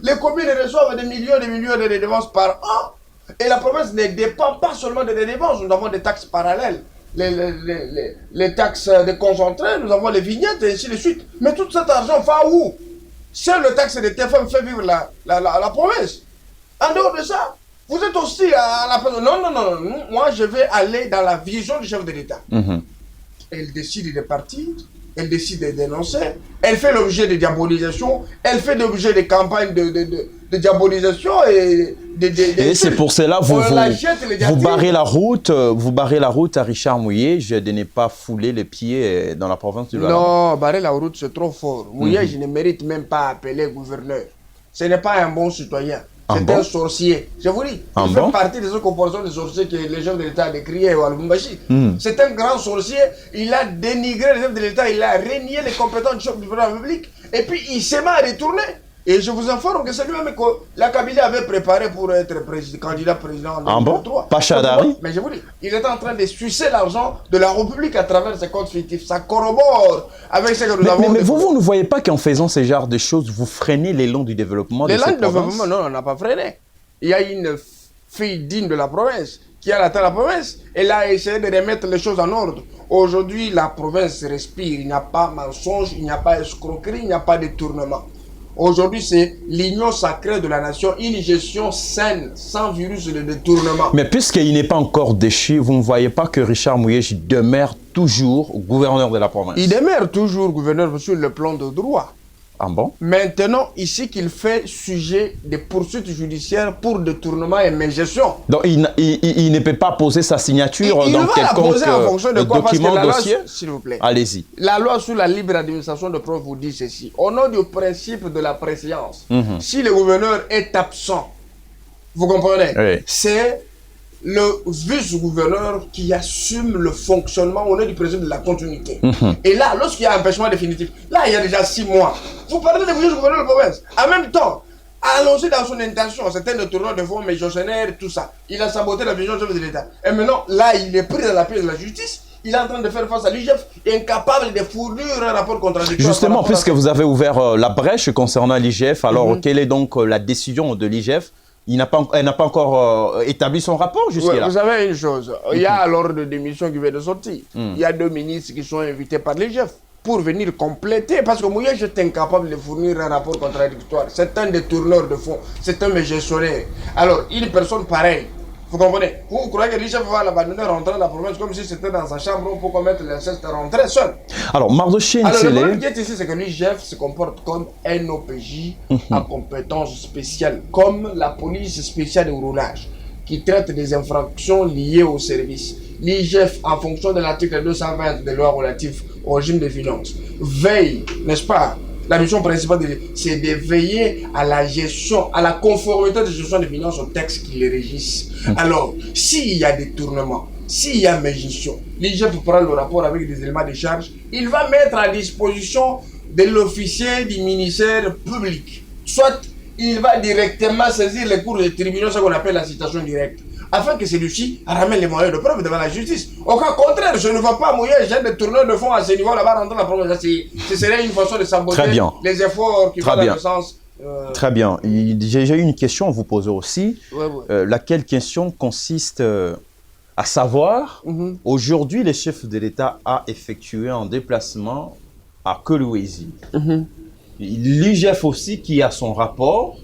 les communes reçoivent des millions de redevances par an. Et la province ne dépend pas seulement des redevances. Nous avons des taxes parallèles, les taxes de concentrés, nous avons les vignettes et ainsi de suite. Mais tout cet argent va où? Seule le taxe de TFM fait vivre la province. En dehors de ça, vous êtes hostile à la province. Non. Moi, je vais aller dans la vision du chef de l'État. Elle décide de partir. Elle décide de dénoncer, elle fait l'objet de diabolisation, elle fait l'objet de campagnes de diabolisation et c'est pour cela vous barrez la route à Richard Mouyej de ne pas fouler les pieds dans la province du Lualaba. Non, barrer la route c'est trop fort. Mouyej ne mérite même pas appeler gouverneur. Ce n'est pas un bon citoyen. C'est un sorcier. Je vous dis, il fait partie des comportements de sorciers que les chefs de l'État a décriés à Lubumbashi. C'est un grand sorcier. Il a dénigré les chefs de l'État. Il a renié les compétences du chef du président de la République. Et puis, il s'est mis à retourner. Et je vous informe que c'est lui-même que la Kabylie avait préparé pour être candidat président en 2023. Pachadari. Mais je vous dis, il est en train de sucer l'argent de la République à travers ses comptes fictifs. Ça corrobore avec ce que nous avons... Mais vous ne voyez pas qu'en faisant ce genre de choses, vous freinez l'élan du développement de cette province? Non, on n'a pas freiné. Il y a une fille digne de la province qui a atteint la province. Elle a essayé de remettre les choses en ordre. Aujourd'hui, la province respire. Il n'y a pas mensonge, il n'y a pas escroquerie, il n'y a pas détournement. Aujourd'hui, c'est l'union sacrée de la nation, une gestion saine, sans virus de détournement. Mais puisqu'il n'est pas encore déchu, vous ne voyez pas que Richard Mouyej demeure toujours gouverneur de la province? Il demeure toujours gouverneur sur le plan de droit. Ah bon? Maintenant, ici qu'il fait sujet de poursuites judiciaires pour détournement et mégestion. Donc il ne peut pas poser sa signature dans quelconque document, dossier? S'il vous plaît. Allez-y. La loi sur la libre administration de preuves vous dit ceci. Au nom du principe de la préséance, si le gouverneur est absent, vous comprenez? Oui. C'est le vice-gouverneur qui assume le fonctionnement au nom du président de la continuité. Et là, lorsqu'il y a un empêchement définitif, là, il y a déjà 6 mois. Vous parlez de vice-gouverneur de province. En même temps, annoncé dans son intention, c'était le tournoi de fonds, mais gestionnaire, tout ça. Il a saboté la vision de l'État. Et maintenant, là, il est pris dans la pied de la justice. Il est en train de faire face à l'IGF, incapable de fournir un rapport contradictoire. Justement, puisque vous avez ouvert la brèche concernant l'IGF, alors quelle est donc la décision de l'IGF? Elle n'a pas encore établi son rapport jusqu'à là. Vous savez une chose, il y a l'ordre de démission qui vient de sortir. Il y a 2 ministres qui sont invités par l'IGF pour venir compléter, parce que Mouyej est incapable de fournir un rapport contradictoire. C'est un détourneur de fonds, c'est un gestionnaire. Alors, une personne pareille, vous comprenez? Vous croyez que l'IGF va l'abandonner, rentrer dans la province comme si c'était dans sa chambre pour commettre l'inceste, rentrer seul? Alors, Mardochée Alors, le Nsele... problème qui est ici, c'est que l'IGF se comporte comme un OPJ à compétences spéciales, comme la police spéciale de roulage, qui traite des infractions liées au service. L'IGF, en fonction de l'article 220 des lois relatives au régime des finances, veille, n'est-ce pas? La mission principale, c'est de veiller à la gestion, à la conformité de gestion des finances aux textes qui les régissent. Alors, s'il y a détournement, s'il y a médiation, l'IGF prend le rapport avec des éléments de charge, il va mettre à disposition de l'officier du ministère public. Soit il va directement saisir les cours des tribunaux, ce qu'on appelle la citation directe, afin que celui-ci ramène les moyens de preuve devant la justice. Au cas contraire, je ne vais pas mouiller, j'ai des tourneurs de fonds à ce niveau là-bas rentrer dans la province. Ce serait une façon de saboter les efforts qui vont dans le sens... Très bien. J'ai eu une question à vous poser aussi, laquelle question consiste à savoir, aujourd'hui, le chef de l'État a effectué un déplacement à Kolwezi. L'IGF aussi qui a son rapport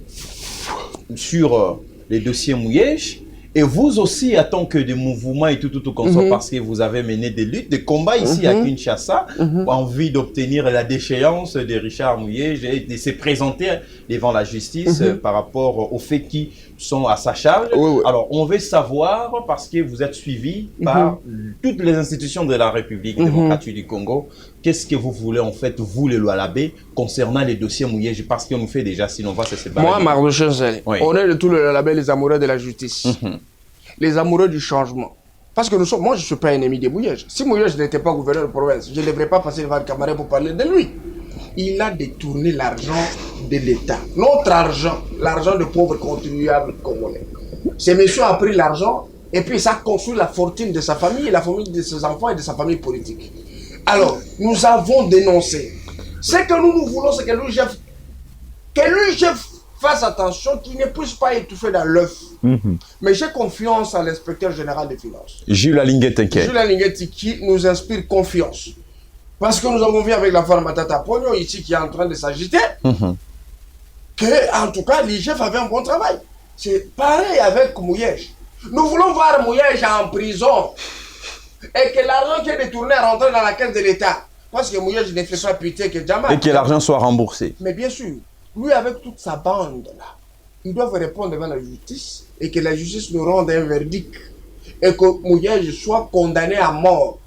sur les dossiers Mouyej. Et vous aussi, en tant que des mouvements et tout comme ça, parce que vous avez mené des luttes, des combats ici à Kinshasa, envie d'obtenir la déchéance de Richard Mouyej et de se présenter devant la justice par rapport aux faits qui sont à sa charge. Alors, on veut savoir, parce que vous êtes suivi par toutes les institutions de la République démocratique du Congo, qu'est-ce que vous voulez en fait, vous les Lualabé, concernant les dossiers Mouyej, parce qu'on nous fait déjà, sinon on va se séparer. Moi, Mardochée Nsele, on est de tout le Lualabé, les amoureux de la justice, les amoureux du changement. Parce que moi je ne suis pas ennemi de Mouyej. Si Mouyej n'était pas gouverneur de province, je ne devrais pas passer devant le camarade pour parler de lui. Il a détourné l'argent de l'État. Notre argent, l'argent de pauvres contribuables congolais. Ce monsieur a pris l'argent et puis ça a construit la fortune de sa famille, la famille de ses enfants et de sa famille politique. Alors, nous avons dénoncé. Ce que nous voulons, c'est que l'UGF fasse attention, qu'il ne puisse pas étouffer dans l'œuf. Mais j'ai confiance à l'inspecteur général des finances. Jules Alinguet, Jules Alinguet qui nous inspire confiance. Parce que nous avons vu avec l'affaire Matata Pogno ici qui est en train de s'agiter, que en tout cas l'IGF avait un bon travail. C'est pareil avec Mouyej. Nous voulons voir Mouyej en prison et que l'argent qui est détourné rentre dans la caisse de l'État. Parce que Mouyej ne fait pas pitié que Djama. Et que l'argent soit remboursé. Mais bien sûr, lui avec toute sa bande là, ils doivent répondre devant la justice et que la justice nous rende un verdict et que Mouyej soit condamné à mort.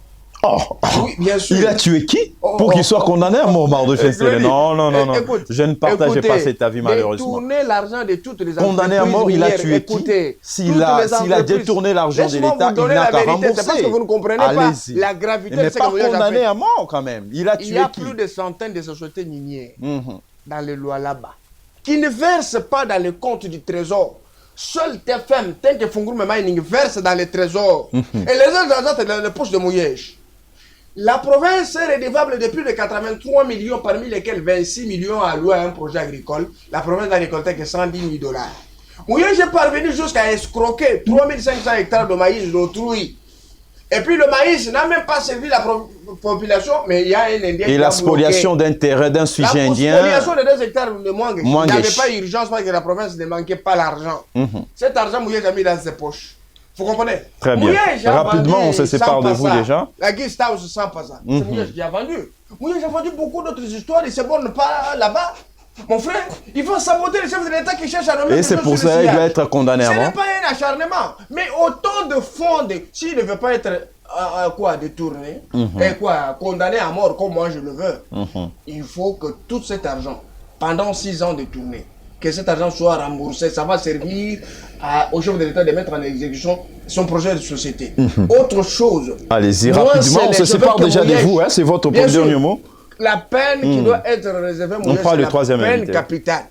Oui, bien sûr. Il a tué qui pour qu'il soit condamné à mort, Mardochée Nsele? Non. Écoute, je ne partageais pas cet avis, malheureusement. Détourner l'argent de toutes les entreprises. Condamné à mort, il a tué qui? S'il a détourné l'argent de l'État, il n'a qu'à rembourser. C'est parce que vous ne comprenez pas la gravité de ce que Mouyej a fait. Il n'est pas condamné à mort quand même. Il a tué qui? Il y a plus de centaines de sociétés minières dans les lois là-bas qui ne versent pas dans les comptes du trésor. Seul TFM, tant que Fungour Mining, verse dans les trésors. Et les autres argent, c'est dans les poches de Mouyej. La province est redevable de plus de 83 millions, parmi lesquels 26 millions alloués à un projet agricole. La province n'a récolté que 110 000 $. Mouyej est parvenu jusqu'à escroquer 3500 hectares de maïs d'autrui. Et puis le maïs n'a même pas servi la population, mais il y a un Indien. Et la spoliation d'un terrain d'un sujet indien. La spoliation de 2 hectares de Mwangesh. Il n'y avait pas urgence parce que la province ne manquait pas l'argent. Cet argent, Mouyej a mis dans ses poches. Vous comprenez? Très bien. Rapidement, on se sépare de vous déjà. La guest house sans pas ça. C'est Mouyej qui a vendu. Mouyej a vendu beaucoup d'autres histoires et c'est bon ne pas là-bas. Mon frère, il faut saboter les chefs de l'État qui cherchent à nommer. Et c'est pour ça qu'il doit être condamné à mort. Ce n'est pas un acharnement. Mais autant de fonds, s'il ne veut pas être détourné, et condamné à mort comme moi je le veux, il faut que tout cet argent, pendant 6 ans détourné, que cet argent soit remboursé. Ça va servir au chef de l'État de mettre en exécution son projet de société. Autre chose. Allez-y, Moi, rapidement, on c'est se les sépare déjà de Mouyège. vous, hein, c'est votre Bien sûr. dernier mot. La peine qui doit être réservée à Mouyège, prend c'est le la troisième peine invité. capitale.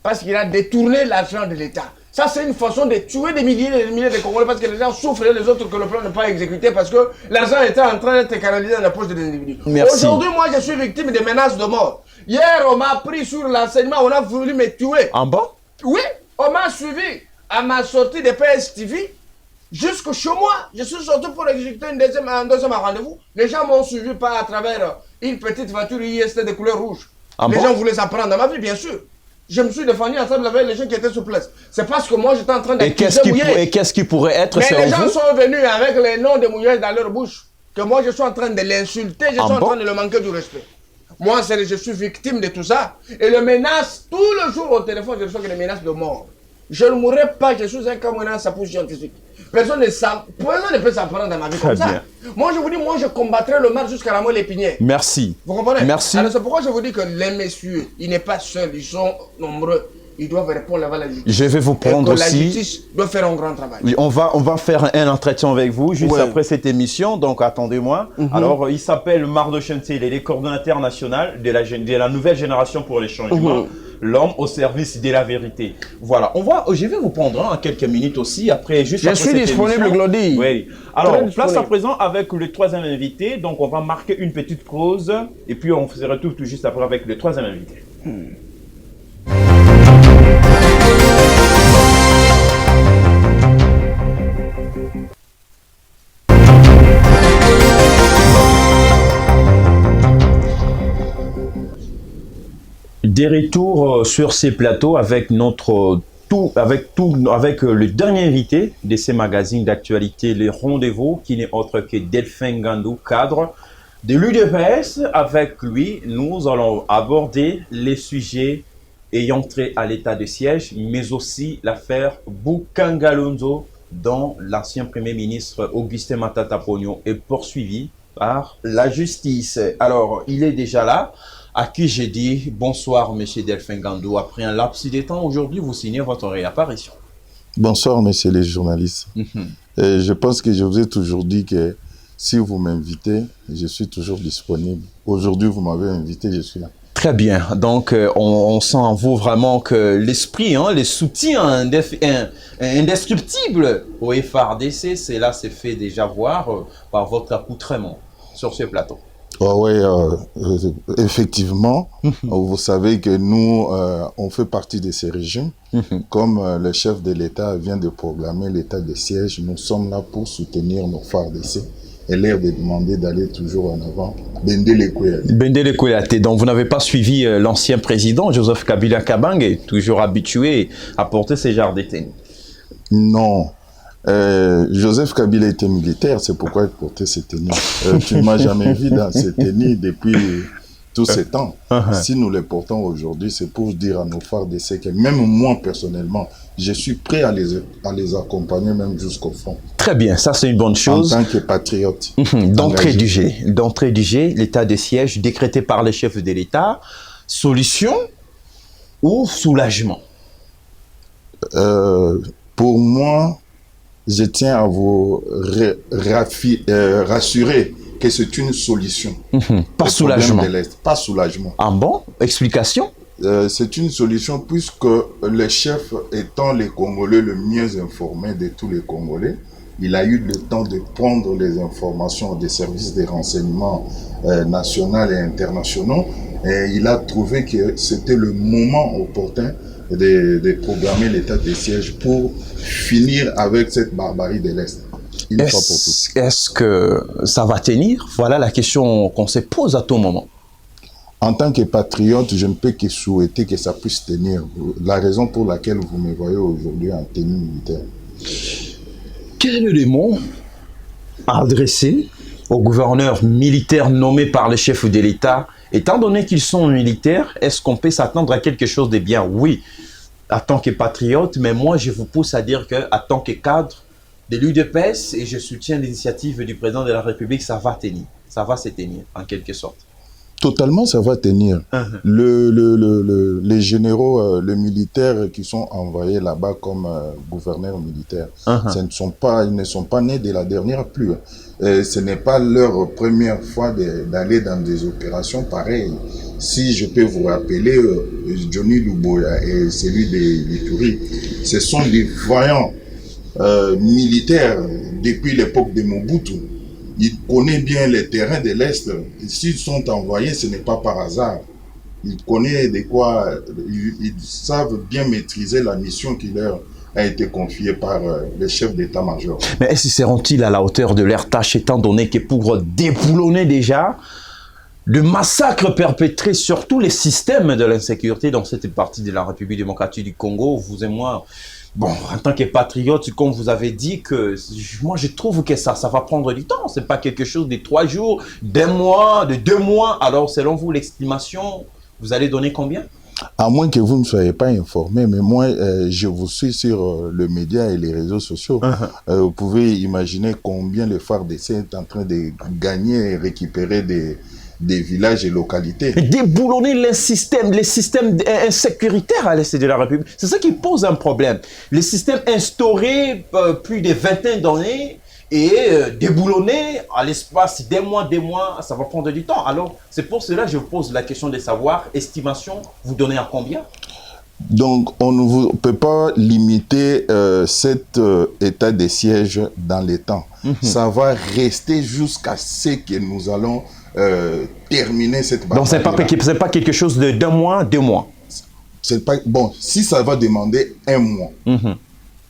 Parce qu'il a détourné l'argent de l'État. Ça, c'est une façon de tuer des milliers et des milliers de Congolais parce que les gens souffrent et les autres que le plan n'est pas exécuté parce que l'argent était en train d'être canalisé dans la poche des individus. Merci. Aujourd'hui, moi, je suis victime de menaces de mort. Hier, on m'a pris sur l'enseignement, on a voulu me tuer. En bas? Oui, on m'a suivi à ma sortie de PSTV jusque chez moi. Je suis sorti pour exécuter un deuxième rendez-vous. Les gens m'ont suivi pas à travers une petite voiture IST de couleur rouge. Ah les bon? gens voulaient s'apprendre dans ma vie, bien sûr. Je me suis défendu ensemble avec les gens qui étaient sur place. C'est parce que moi, j'étais en train Et qu'est-ce d'accuser qui, Mouyège. et qu'est-ce qui pourrait être, Mais les selon gens vous? sont venus avec les noms de Mouyège dans leur bouche. Que moi, je suis en train de l'insulter, je suis en bon? train de le manquer du respect. Moi, je suis victime de tout ça. Et le menace, tout le jour au téléphone, je reçois que des menaces de mort. Je ne mourrai pas, je suis un cas menace à pouce scientifique. Personne ne peut s'apprendre dans ma vie comme Très ça. bien. Moi, je vous dis, moi, je combattrai le mal jusqu'à la moelle épinière. Merci. Vous comprenez? Merci. Alors, c'est pourquoi je vous dis que les messieurs, il n'est pas seul, ils sont nombreux. Ils doivent répondre à la justice. Je vais vous prendre Et que la aussi. justice doit faire un grand travail. Oui, on va faire un entretien avec vous juste Ouais. après cette émission, donc attendez-moi. Alors, il s'appelle Mardo Chensé, il est le coordonnateur national de la nouvelle génération pour les changements, l'homme au service de la vérité. Voilà, je vais vous prendre en quelques minutes aussi, après juste Je après suis cette disponible, émission. Glody. Oui. Alors, Très place à disponible. présent avec le troisième invité, donc on va marquer une petite pause, et puis on se retrouve tout juste après avec le troisième invité. Des retours sur ces plateaux avec avec le dernier invité de ces magazines d'actualité, les rendez-vous, qui n'est autre que Delphin Ngandou, cadre de l'UDPS. Avec lui, nous allons aborder les sujets ayant trait à l'état de siège, mais aussi l'affaire Boukangalonzo, dont l'ancien Premier ministre Augustin Matata Pogno est poursuivi par la justice. Alors, il est déjà là, à qui j'ai dit bonsoir, monsieur Delphin Ngandou. Après un laps de temps, aujourd'hui, vous signez votre réapparition. Bonsoir, messieurs les journalistes. Et je pense que je vous ai toujours dit que si vous m'invitez, je suis toujours disponible. Aujourd'hui, vous m'avez invité, je suis là. Très bien. Donc, on sent en vous vraiment que l'esprit, les soutiens indescriptibles au FARDC, cela s'est fait déjà voir par votre accoutrement sur ce plateau. Oh oui, effectivement, vous savez que nous, on fait partie de ces régimes. Comme le chef de l'État vient de proclamer l'état de siège, nous sommes là pour soutenir nos FARDC et leur de demander d'aller toujours en avant. Bendele Kouyaté. Bendele Kouyaté. Donc, vous n'avez pas suivi l'ancien président, Joseph Kabila Kabange, toujours habitué à porter ces genres de tenues. Non. Joseph Kabila était militaire, c'est pourquoi il portait ces tenues. Tu ne m'as jamais vu dans ces tenues depuis tous ces temps. Si nous les portons aujourd'hui, c'est pour dire à nos FARDC que même moi personnellement, je suis prêt à les accompagner même jusqu'au fond. Très bien, ça c'est une bonne chose. En tant que patriote. D'entrée du G, l'état de siège décrété par les chefs de l'État, solution ou soulagement? Pour moi, je tiens à vous rassurer que c'est une solution. Pas soulagement. Pas soulagement. Ah bon? Explication? C'est une solution puisque le chef étant les Congolais le mieux informé de tous les Congolais, il a eu le temps de prendre les informations des services de renseignement nationaux et internationaux et il a trouvé que c'était le moment opportun de programmer l'état de siège pour finir avec cette barbarie de l'Est. Est-ce que ça va tenir? Voilà la question qu'on se pose à tout moment. En tant que patriote, je ne peux que souhaiter que ça puisse tenir. La raison pour laquelle vous me voyez aujourd'hui en tenue militaire. Quel est le mot adressé aux gouverneurs militaires nommés par les chefs de l'État? Étant donné qu'ils sont militaires, est-ce qu'on peut s'attendre à quelque chose de bien? Oui, en tant que patriote, mais moi je vous pousse à dire qu'en tant que cadre de l'UDPS, et je soutiens l'initiative du président de la République, ça va tenir, ça va se tenir en quelque sorte. Totalement, ça va tenir. Les généraux, les militaires qui sont envoyés là-bas comme gouverneurs militaires, ils ne sont pas nés de la dernière pluie. Ce n'est pas leur première fois d'aller dans des opérations pareilles. Si je peux vous rappeler, Johnny Luboya et celui de l'Ituri, ce sont des voyants militaires depuis l'époque de Mobutu. Ils connaissent bien les terrains de l'Est. S'ils sont envoyés, ce n'est pas par hasard. Ils connaissent de quoi, ils savent bien maîtriser la mission qui leur a été confiée par le chef d'état-major. Mais est-ce qu'ils seront-ils à la hauteur de leur tâche, étant donné que pour déboulonner déjà le massacre perpétré sur tous les systèmes de l'insécurité dans cette partie de la République démocratique du Congo, vous et moi, bon, en tant que patriote, comme vous avez dit, que moi je trouve que ça va prendre du temps. C'est pas quelque chose de 3 jours, d'1 mois, de 2 mois. Alors selon vous, l'estimation, vous allez donner combien? À moins que vous ne soyez pas informé, mais moi, je vous suis sur le média et les réseaux sociaux. Vous pouvez imaginer combien le FARDC est en train de gagner et récupérer des villages et localités. Déboulonner les systèmes insécuritaires à l'est de la République, c'est ça qui pose un problème. Les systèmes instaurés plus de 20 d'années et déboulonner à l'espace des mois, ça va prendre du temps. Alors, c'est pour cela que je vous pose la question de savoir, estimation, vous donnez à combien? Donc, on ne peut pas limiter cet état de siège dans les temps. Ça va rester jusqu'à ce que nous allons terminer cette bataille. Donc, c'est pas quelque chose de 2 mois, 2 mois. C'est pas, bon, si ça va demander 1 mois,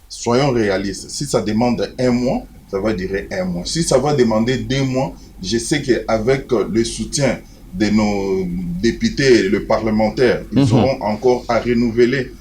soyons réalistes. Si ça demande 1 mois, ça va durer 1 mois. Si ça va demander 2 mois, je sais qu'avec le soutien de nos députés et le parlementaire, ils auront encore à renouveler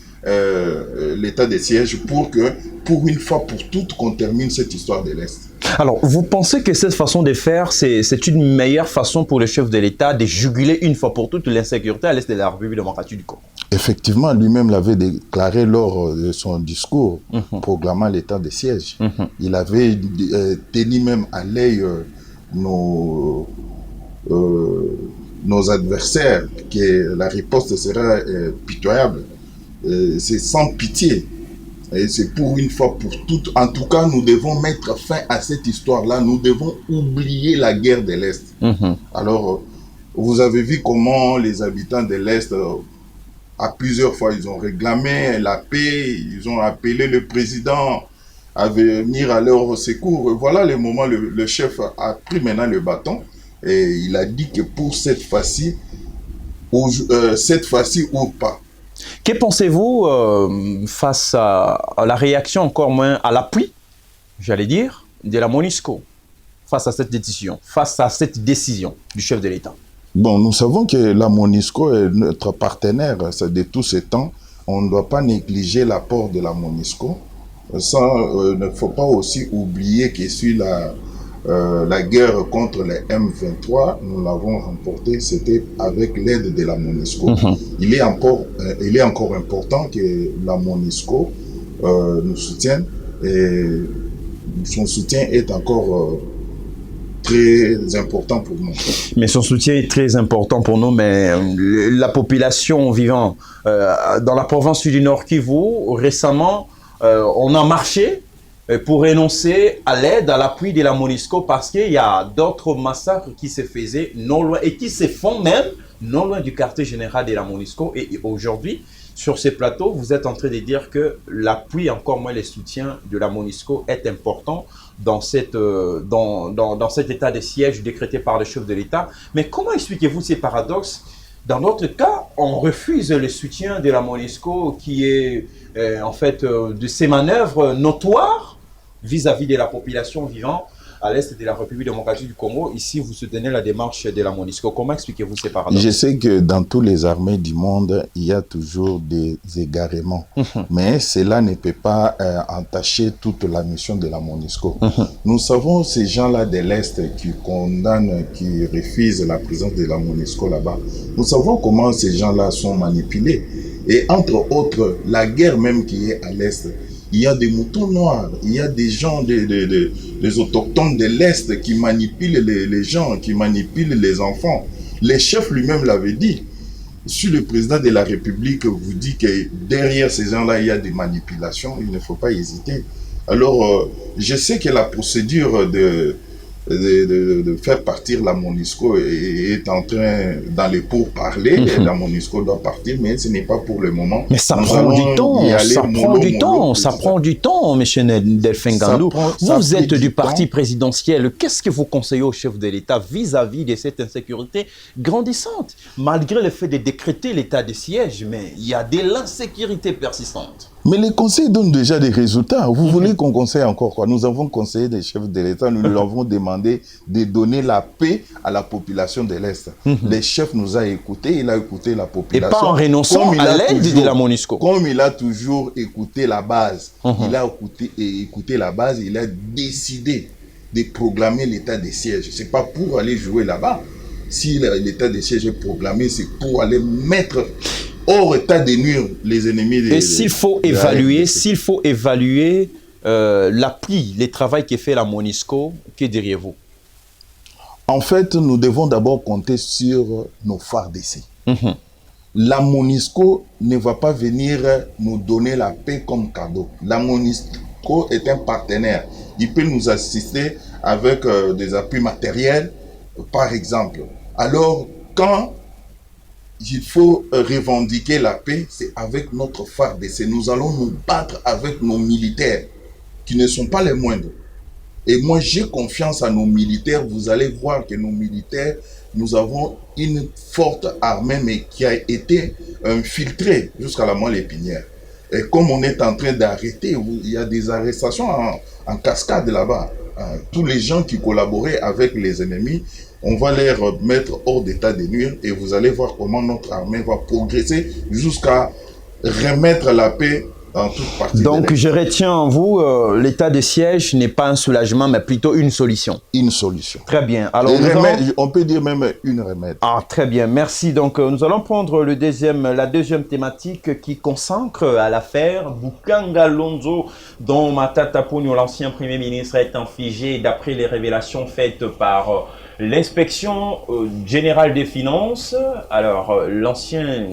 l'état de siège pour que, pour une fois pour toutes, qu'on termine cette histoire de l'Est. Alors, vous pensez que cette façon de faire, c'est une meilleure façon pour le chef de l'État de juguler une fois pour toutes l'insécurité à l'est de la République démocratique du Congo? Effectivement, lui-même l'avait déclaré lors de son discours proclamant l'état de siège. Il avait tenu même à l'œil nos adversaires que la riposte sera pitoyable. C'est sans pitié. Et c'est pour une fois pour toutes. En tout cas, nous devons mettre fin à cette histoire-là. Nous devons oublier la guerre de l'Est. Alors, vous avez vu comment les habitants de l'Est, à plusieurs fois, ils ont réclamé la paix. Ils ont appelé le président à venir à leur secours. Et voilà le moment, le chef a pris maintenant le bâton. Et il a dit que pour cette fois-ci, ou pas. Que pensez-vous face à la réaction, encore moins à l'appui, j'allais dire, de la MONUSCO face à cette décision du chef de l'État? Bon, nous savons que la MONUSCO est notre partenaire de tous ces temps. On ne doit pas négliger l'apport de la MONUSCO. Il ne faut pas aussi oublier que sur la guerre contre les M23, nous l'avons remportée, c'était avec l'aide de la MONUSCO. Il est encore important que la MONUSCO nous soutienne, et son soutien est encore très important pour nous. Mais son soutien est très important pour nous, mais la population vivant dans la province du Nord Kivu, récemment, on a marché pour renoncer à l'aide, à l'appui de la MONUSCO, parce qu'il y a d'autres massacres qui se faisaient non loin et qui se font même non loin du quartier général de la MONUSCO. Et aujourd'hui, sur ces plateaux, vous êtes en train de dire que l'appui, encore moins le soutien de la MONUSCO est important dans cet état de siège décrété par le chef de l'État. Mais comment expliquez-vous ces paradoxes? Dans notre cas, on refuse le soutien de la MONUSCO qui est en fait de ces manœuvres notoires vis-à-vis de la population vivant à l'est de la République démocratique du Congo. Ici, vous soutenez la démarche de la MONUSCO. Comment expliquez-vous ces paradoxes? Je sais que dans toutes les armées du monde, il y a toujours des égarements. Mais cela ne peut pas entacher toute la mission de la MONUSCO. Nous savons ces gens-là de l'Est qui condamnent, qui refusent la présence de la MONUSCO là-bas. Nous savons comment ces gens-là sont manipulés. Et entre autres, la guerre même qui est à l'Est, il y a des moutons noirs, il y a des gens, des autochtones de l'Est qui manipulent les gens, qui manipulent les enfants. Les chefs lui-même l'avaient dit. Si le président de la République vous dit que derrière ces gens-là, il y a des manipulations, il ne faut pas hésiter. Alors, je sais que la procédure de faire partir la MONUSCO est en train, dans les pourparlers, la MONUSCO doit partir, mais ce n'est pas pour le moment. Mais ça prend du temps, ça prend du temps, M. Delphin Ngandou. Vous êtes du parti présidentiel. Qu'est-ce que vous conseillez au chef de l'État vis-à-vis de cette insécurité grandissante? Malgré le fait de décréter l'état de siège, mais il y a de l'insécurité persistante. Mais les conseils donnent déjà des résultats. Vous voulez qu'on conseille encore quoi? Nous avons conseillé des chefs de l'État, nous leur avons demandé de donner la paix à la population de l'Est. Les chefs nous a écoutés, il a écouté la population. Et pas en renonçant à l'aide de la MONUSCO. Comme il a toujours écouté la base, il a écouté la base, il a décidé de proclamer l'état de siège. Ce n'est pas pour aller jouer là-bas. Si l'état de siège est proclamé, c'est pour aller mettre hors état de nuire les ennemis. Et s'il faut évaluer l'appui, le travail que fait la MONUSCO, que diriez-vous? En fait, nous devons d'abord compter sur nos phares d'essai. La MONUSCO ne va pas venir nous donner la paix comme cadeau. La MONUSCO est un partenaire. Il peut nous assister avec des appuis matériels, par exemple. Alors, quand il faut revendiquer la paix, c'est avec notre phare d'essai. Nous allons nous battre avec nos militaires, qui ne sont pas les moindres. Et moi, j'ai confiance à nos militaires. Vous allez voir que nos militaires, nous avons une forte armée, mais qui a été infiltrée jusqu'à la moelle épinière. Et comme on est en train d'arrêter, il y a des arrestations en cascade là-bas. Tous les gens qui collaboraient avec les ennemis, on va les mettre hors d'état de nuire et vous allez voir comment notre armée va progresser jusqu'à remettre la paix dans toute partie. Donc je retiens en vous, l'état de siège n'est pas un soulagement, mais plutôt une solution. Une solution. Très bien. Alors, on peut dire même une remède. Ah, très bien, merci. Donc nous allons prendre la deuxième thématique qui consacre à l'affaire Bukanga Lonzo, dont Matata Ponyo, l'ancien Premier ministre, est infligé d'après les révélations faites par l'inspection générale des finances. Alors, l'ancien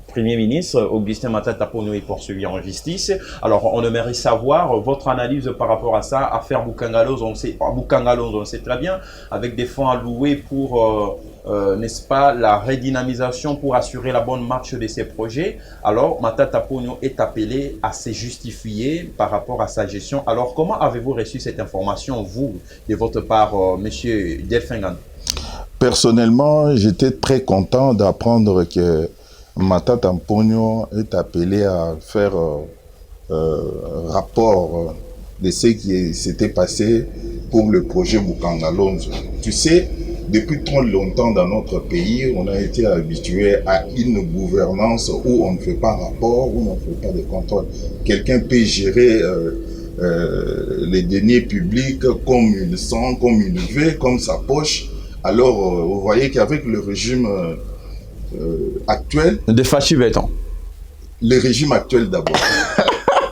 Premier ministre, Augustin Matata Ponyo, est poursuivi en justice. Alors, on aimerait savoir votre analyse par rapport à ça. Affaire Bukanga Lonzo, on sait très bien, avec des fonds alloués pour, n'est-ce pas, la redynamisation pour assurer la bonne marche de ces projets. Alors, Matata Ponyo est appelé à se justifier par rapport à sa gestion. Alors, comment avez-vous reçu cette information, vous, de votre part, monsieur Delphin Ngandou? Personnellement, j'étais très content d'apprendre que Matata Ponyo est appelé à faire rapport de ce qui s'était passé pour le projet Bukanga Lonzo. Tu sais, depuis trop longtemps dans notre pays, on a été habitué à une gouvernance où on ne fait pas rapport, où on ne fait pas de contrôle. Quelqu'un peut gérer les deniers publics comme il le sent, comme il le veut, comme sa poche. Alors, vous voyez qu'avec le régime actuel... De Fachi Béton. Le régime actuel d'abord.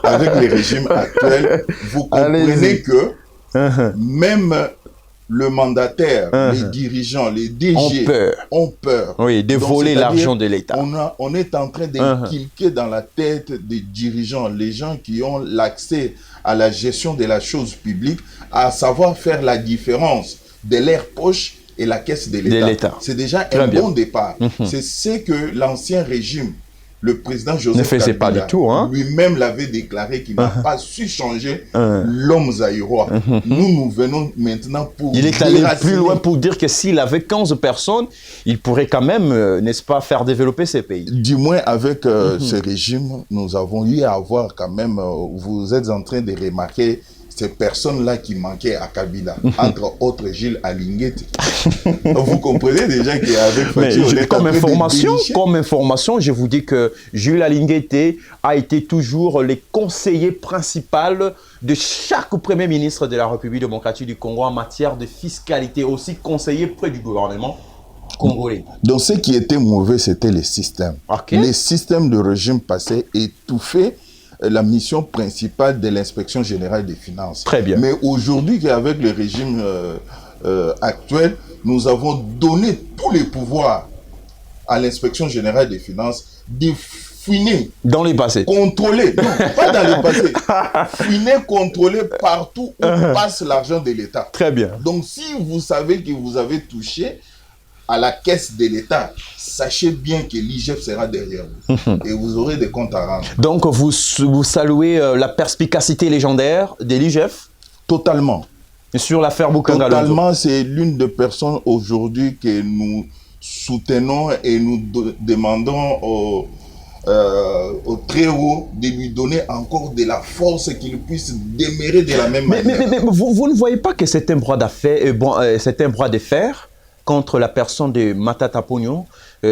Avec le régime actuel, vous comprenez que même le mandataire, les dirigeants, les DG ont peur. Oui, de voler l'argent de l'État. On est en train d'inculquer dans la tête des dirigeants, les gens qui ont l'accès à la gestion de la chose publique, à savoir faire la différence de leur poche et la caisse de l'État. C'est déjà un bon départ. C'est ce que l'ancien régime, le président Joseph Kabila, lui-même l'avait déclaré qu'il n'a pas su changer l'homme zaïrois. Nous venons maintenant pour... Il est allé plus loin pour dire que s'il avait 15 personnes, il pourrait quand même, n'est-ce pas, faire développer ces pays. Du moins, avec ce régime, nous avons eu à avoir quand même... vous êtes en train de remarquer ces personnes-là qui manquaient à Kabila, entre autres Gilles Alinguete. Vous comprenez déjà qu'avec Fachi, comme information, je vous dis que Gilles Alinguete a été toujours le conseiller principal de chaque Premier ministre de la République démocratique du Congo en matière de fiscalité, aussi conseiller près du gouvernement congolais. Donc ce qui était mauvais, c'était les systèmes. Les systèmes de régime passé étouffaient la mission principale de l'inspection générale des finances. Très bien. Mais aujourd'hui, avec le régime actuel, nous avons donné tous les pouvoirs à l'inspection générale des finances de fouiner, dans les passés, contrôler, non, pas dans le passé, fouiner, contrôler partout où passe l'argent de l'État. Très bien. Donc, si vous savez que vous avez touché à la caisse de l'État, sachez bien que l'IGF sera derrière vous et vous aurez des comptes à rendre. Donc, vous saluez la perspicacité légendaire de l'IGF? Totalement. Sur l'affaire Boukangalonzo. Totalement, c'est l'une des personnes aujourd'hui que nous soutenons et nous demandons au très haut de lui donner encore de la force qu'il puisse demeurer de la même manière. Mais vous ne voyez pas que c'est un bras d'affaires, c'est un bras de fer contre la personne de Matata Pognon?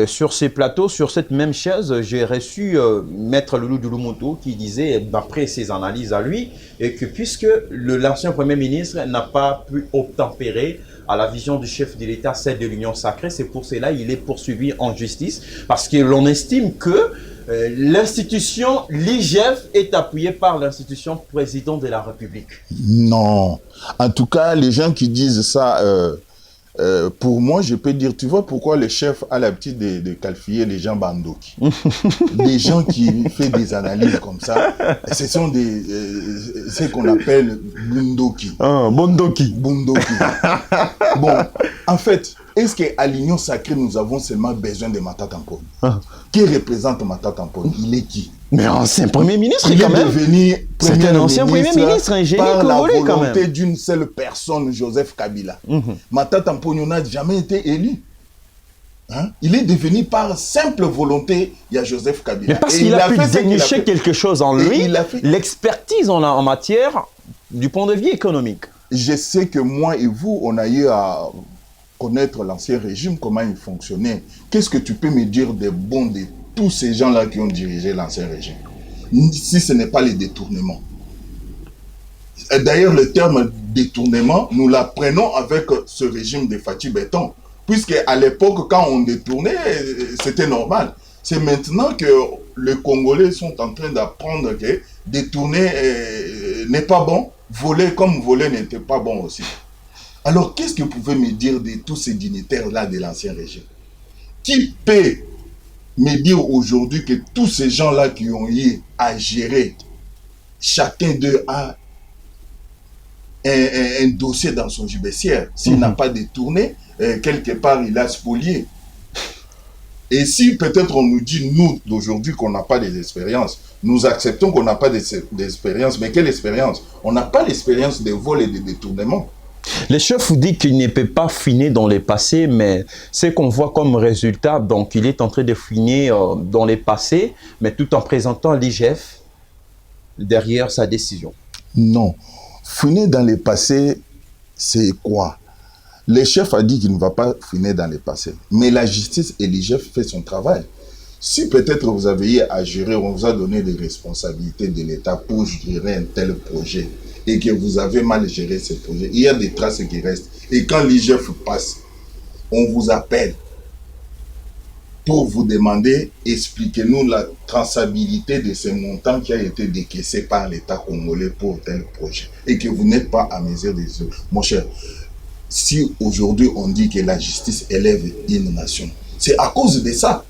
Sur ces plateaux, sur cette même chaise, j'ai reçu Maître Loulou Dulumoto qui disait, d'après ses analyses à lui, et que puisque l'ancien Premier ministre n'a pas pu obtempérer à la vision du chef de l'État, celle de l'Union sacrée, c'est pour cela qu'il est poursuivi en justice, parce que l'on estime que l'institution, l'IGF, est appuyée par l'institution président de la République. Non. En tout cas, les gens qui disent ça, pour moi, je peux dire, tu vois pourquoi le chef a l'habitude de qualifier les gens bandoki. Des gens qui font des analyses comme ça, ce sont ce qu'on appelle bundoki. Ah, bondoki. Bundoki. Bon, en fait, est-ce qu'à l'Union sacrée, nous avons seulement besoin de Matata Pognon? Qui représente Matata Pognon? Il est qui? Mais ancien Premier ministre, il quand même. C'est un ancien Premier ministre, un génie congolais, quand même. Par la volonté d'une seule personne, Joseph Kabila. Matata Pognon n'a jamais été élu. Hein? Il est devenu par simple volonté, il y a Joseph Kabila. Mais parce qu'il a pu dénicher quelque chose en lui, l'expertise en matière du point de vue économique. Je sais que moi et vous, on a eu à connaître l'ancien régime, comment il fonctionnait. Qu'est-ce que tu peux me dire des bons de tous ces gens-là qui ont dirigé l'ancien régime, si ce n'est pas les détournements? D'ailleurs, le terme détournement, nous l'apprenons avec ce régime de Fathi Béton, puisque à l'époque, quand on détournait, c'était normal. C'est maintenant que les Congolais sont en train d'apprendre que détourner n'est pas bon, voler comme voler n'était pas bon aussi. Alors, qu'est-ce que vous pouvez me dire de tous ces dignitaires-là de l'ancien régime? Qui peut me dire aujourd'hui que tous ces gens-là qui ont eu à gérer, chacun d'eux a un dossier dans son gibecière? S'il n'a pas détourné, quelque part, il a spolié. Et si peut-être on nous dit, nous, d'aujourd'hui, qu'on n'a pas des expériences, nous acceptons qu'on n'a pas d'expérience, mais quelle expérience? On n'a pas l'expérience des vols et des détournements. Le chef vous dit qu'il ne peut pas fouiner dans les passés, mais ce qu'on voit comme résultat, donc il est en train de fouiner dans les passés, mais tout en présentant l'IGF derrière sa décision. Non. Fouiner dans les passés, c'est quoi? Le chef a dit qu'il ne va pas fouiner dans les passés, mais la justice et l'IGF fait son travail. Si peut-être vous avez eu à gérer, on vous a donné des responsabilités de l'État pour gérer un tel projet, et que vous avez mal géré ce projet, il y a des traces qui restent. Et quand l'IGF passe, on vous appelle pour vous demander, expliquez-nous la traçabilité de ces montants qui a été décaissé par l'État congolais pour tel projet. Et que vous n'êtes pas à mesure des yeux. Mon cher, si aujourd'hui on dit que la justice élève une nation, c'est à cause de ça.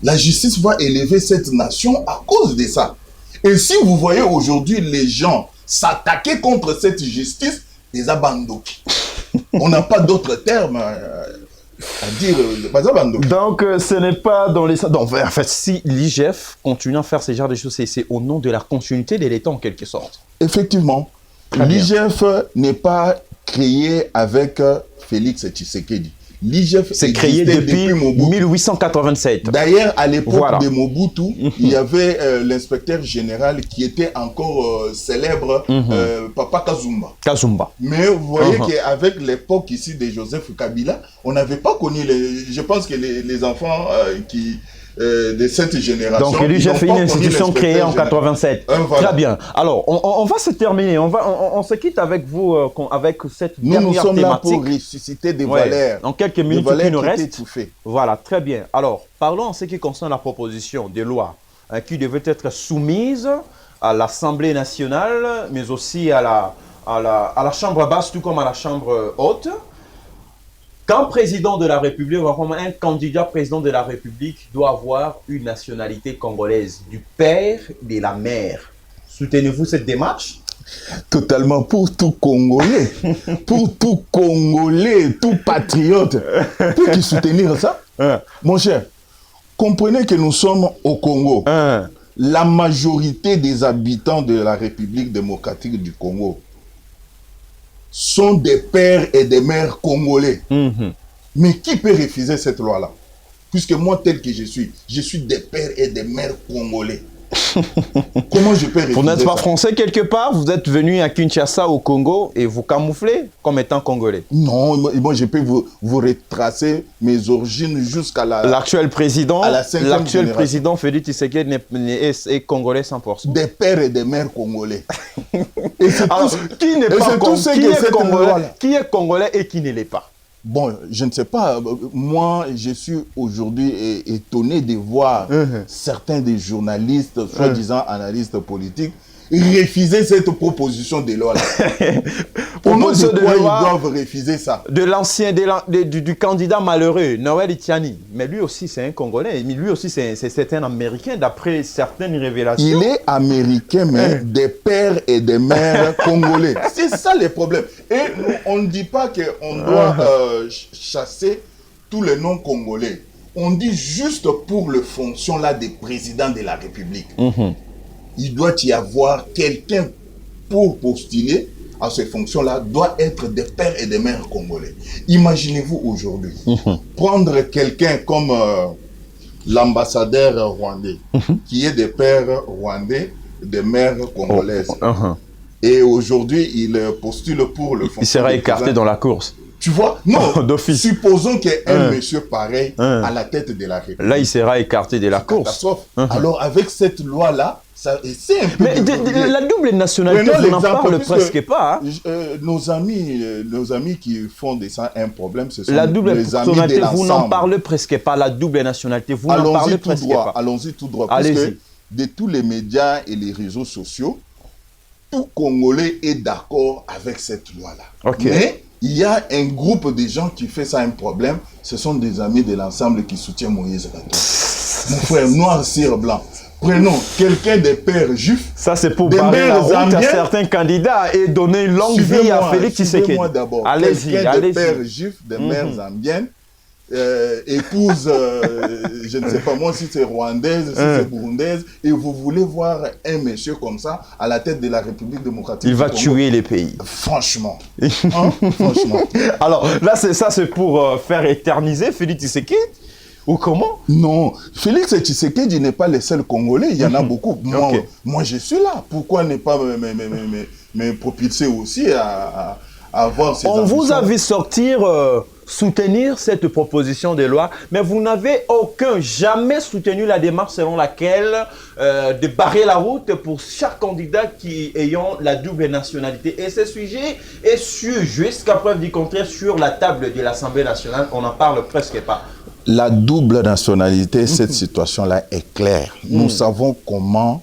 La justice va élever cette nation à cause de ça. Et si vous voyez aujourd'hui les gens s'attaquer contre cette justice, les abandoki. On n'a pas d'autres termes à dire. Donc, ce n'est pas dans les... Donc, en fait, si l'IGF continue à faire ce genre de choses, c'est au nom de la continuité de l'État, en quelque sorte. Effectivement. L'IGF n'est pas créé avec Félix Tshisekedi. L'IGF c'est créé depuis 1887. D'ailleurs, à l'époque de Mobutu, il y avait l'inspecteur général qui était encore célèbre, Papa Kazumba. Mais vous voyez qu'avec l'époque ici de Joseph Kabila, on n'avait pas connu, je pense que les enfants de cette génération. Donc l'IGF est une institution créée en 87. Voilà. Très bien. Alors, on va se terminer. On se quitte avec vous, avec cette dernière thématique. Nous sommes là pour ressusciter des valeurs. En quelques minutes qui nous restent. Voilà, très bien. Alors, parlons en ce qui concerne la proposition de loi qui devait être soumise à l'Assemblée nationale, mais aussi à la Chambre basse, tout comme à la Chambre haute. Qu'un président de la République, vraiment un candidat président de la République doit avoir une nationalité congolaise, du père et de la mère. Soutenez-vous cette démarche? Totalement, pour tout Congolais, pour tout Congolais, tout patriote, peut-il soutenir ça? Mon cher, comprenez que nous sommes au Congo. La majorité des habitants de la République démocratique du Congo sont des pères et des mères congolais. Mais qui peut refuser cette loi-là? Puisque moi, tel que je suis des pères et des mères congolais. Comment je peux refuser ça? Vous n'êtes pas français quelque part? Vous êtes venu à Kinshasa au Congo et vous camouflez comme étant congolais? Non, moi je peux vous retracer mes origines jusqu'à la... L'actuel président, l'actuel président Félix Tshisekedi est congolais 100%. Des pères et des mères congolais. Alors, qui n'est pas congolais? Qui est congolais et qui ne l'est pas? Bon, je ne sais pas. Moi, je suis aujourd'hui étonné de voir certains des journalistes, soi-disant analystes politiques, refuser cette proposition de loi. Proposition de loi, ils doivent refuser ça. De l'ancien, du candidat malheureux, Noël Itiani. Mais lui aussi, c'est un Congolais. Mais lui aussi, c'est un Américain, d'après certaines révélations. Il est américain, mais des pères et des mères congolais. C'est ça le problème. Et on ne dit pas qu'on doit chasser tous les noms congolais. On dit juste pour le fonction là des présidents de la République. Il doit y avoir quelqu'un pour postuler à ces fonctions-là, doit être des pères et des mères congolais. Imaginez-vous aujourd'hui, prendre quelqu'un comme l'ambassadeur rwandais, qui est des pères rwandais, des mères congolaises. Et aujourd'hui, il postule pour le fonction. Il sera écarté dans la course. Tu vois? Non, d'office. Supposons qu'il y ait un monsieur pareil à la tête de la République. Là, il sera écarté de la course. Alors, avec cette loi-là, c'est un peu... Mais la double nationalité, on n'en parle presque pas. Nos amis qui font de ça un problème, ce sont la double les amis de l'ensemble. Vous n'en parlez presque pas, la double nationalité, vous n'en parlez presque pas. Allons-y tout droit. Parce que de tous les médias et les réseaux sociaux, tout Congolais est d'accord avec cette loi-là. Mais il y a un groupe de gens qui fait ça un problème. Ce sont des amis de l'ensemble qui soutiennent Moïse Katumbi. Mon frère, noir, cire, blanc. Prenons quelqu'un des pères juifs. Ça, c'est pour barrer la route à certains candidats et donner une longue vie à Félix Tshisekedi. Suivez-moi d'abord. Quelqu'un des pères juifs, des mères zambiennes, épouse, je ne sais pas moi si c'est rwandaise, si c'est burundaise, et vous voulez voir un monsieur comme ça à la tête de la République démocratique. Il va tuer les pays. Franchement. Franchement. Alors là, c'est pour faire éterniser Félix Tshisekedi. Ou comment? Non, Félix Tshisekedi n'est pas le seul Congolais, il y en a beaucoup. Moi, je suis là. Pourquoi ne pas me propulser aussi à avoir ces ambitions? On vous a vu sortir, soutenir cette proposition de loi, mais vous n'avez jamais soutenu la démarche selon laquelle de barrer la route pour chaque candidat qui ayant la double nationalité. Et ce sujet est jusqu'à preuve du contraire sur la table de l'Assemblée nationale, on n'en parle presque pas. La double nationalité, cette situation-là est claire. Nous savons comment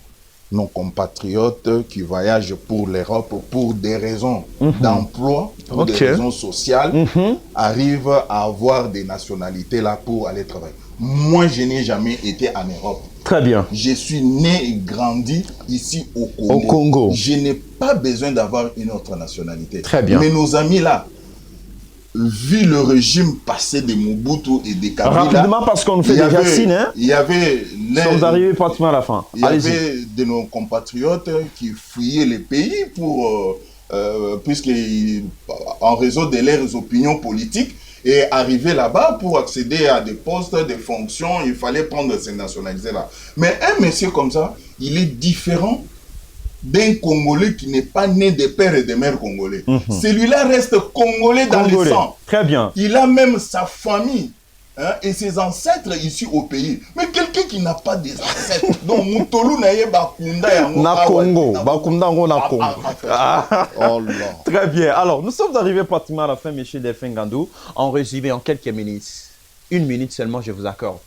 nos compatriotes qui voyagent pour l'Europe pour des raisons d'emploi, pour des raisons sociales, arrivent à avoir des nationalités là pour aller travailler. Moi, je n'ai jamais été en Europe. Très bien. Je suis né et grandi ici au Congo. Je n'ai pas besoin d'avoir une autre nationalité. Très bien. Mais nos amis là, vu le régime passé de Mobutu et de Kabila... Rapidement, parce qu'on nous fait déjà signe, hein? Il y avait... Nous sommes arrivés pratiquement à la fin. Il y avait de nos compatriotes qui fuyaient les pays pour... en raison de leurs opinions politiques, et arriver là-bas pour accéder à des postes, des fonctions, il fallait prendre ces nationalités-là. Mais un monsieur comme ça, il est différent d'un Congolais qui n'est pas né des pères et des mères congolais. Celui-là reste Congolais dans le sang. Très bien. Il a même sa famille et ses ancêtres ici au pays. Mais quelqu'un qui n'a pas des ancêtres, donc Moutolou na ye bakunda ya na Congo, bakunda ngo na Congo. Oh là. Très bien. Alors, nous sommes arrivés pratiquement à la fin, M. Delphin Ngandou. En résumé, en quelques minutes, 1 minute seulement, je vous accorde.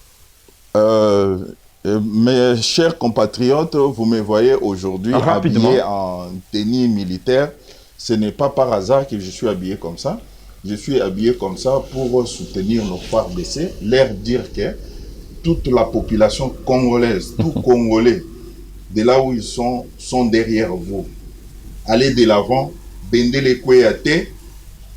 Mes chers compatriotes, vous me voyez aujourd'hui habillé en tenue militaire. Ce n'est pas par hasard que je suis habillé comme ça. je suis habillé comme ça pour soutenir nos FARDC, leur dire que toute la population congolaise, tout Congolais, de là où ils sont derrière vous. Allez de l'avant, bendele kweyate,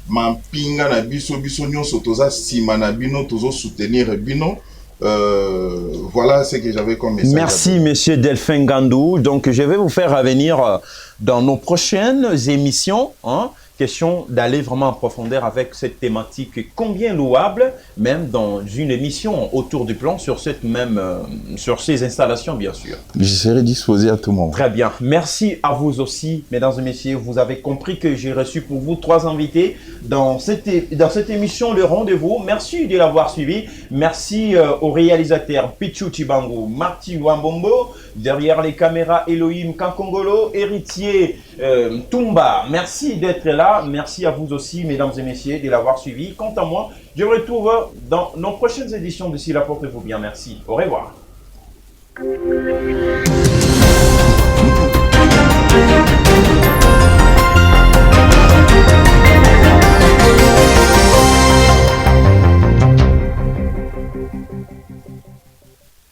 mampinga na biso biso nyonso toza sima na bino tozo soutenir bino. Voilà ce que j'avais comme message. Merci, monsieur Delphin Gandou. Donc, je vais vous faire revenir dans nos prochaines émissions. Question d'aller vraiment en profondeur avec cette thématique combien louable, même dans une émission autour du plan sur cette même, sur ces installations, bien sûr. Je serai disposé à tout moment. Très bien. Merci à vous aussi, mesdames et messieurs. Vous avez compris que j'ai reçu pour vous 3 invités dans cette émission Le Rendez-vous. Merci de l'avoir suivi. Merci au réalisateur Pichu Chibangu, Marty Wambombo, derrière les caméras Elohim Kankongolo, héritier Tumba. Merci d'être là. Merci à vous aussi, mesdames et messieurs, de l'avoir suivi. Quant à moi, je vous retrouve dans nos prochaines éditions. D'ici là, portez-vous bien. Merci. Au revoir.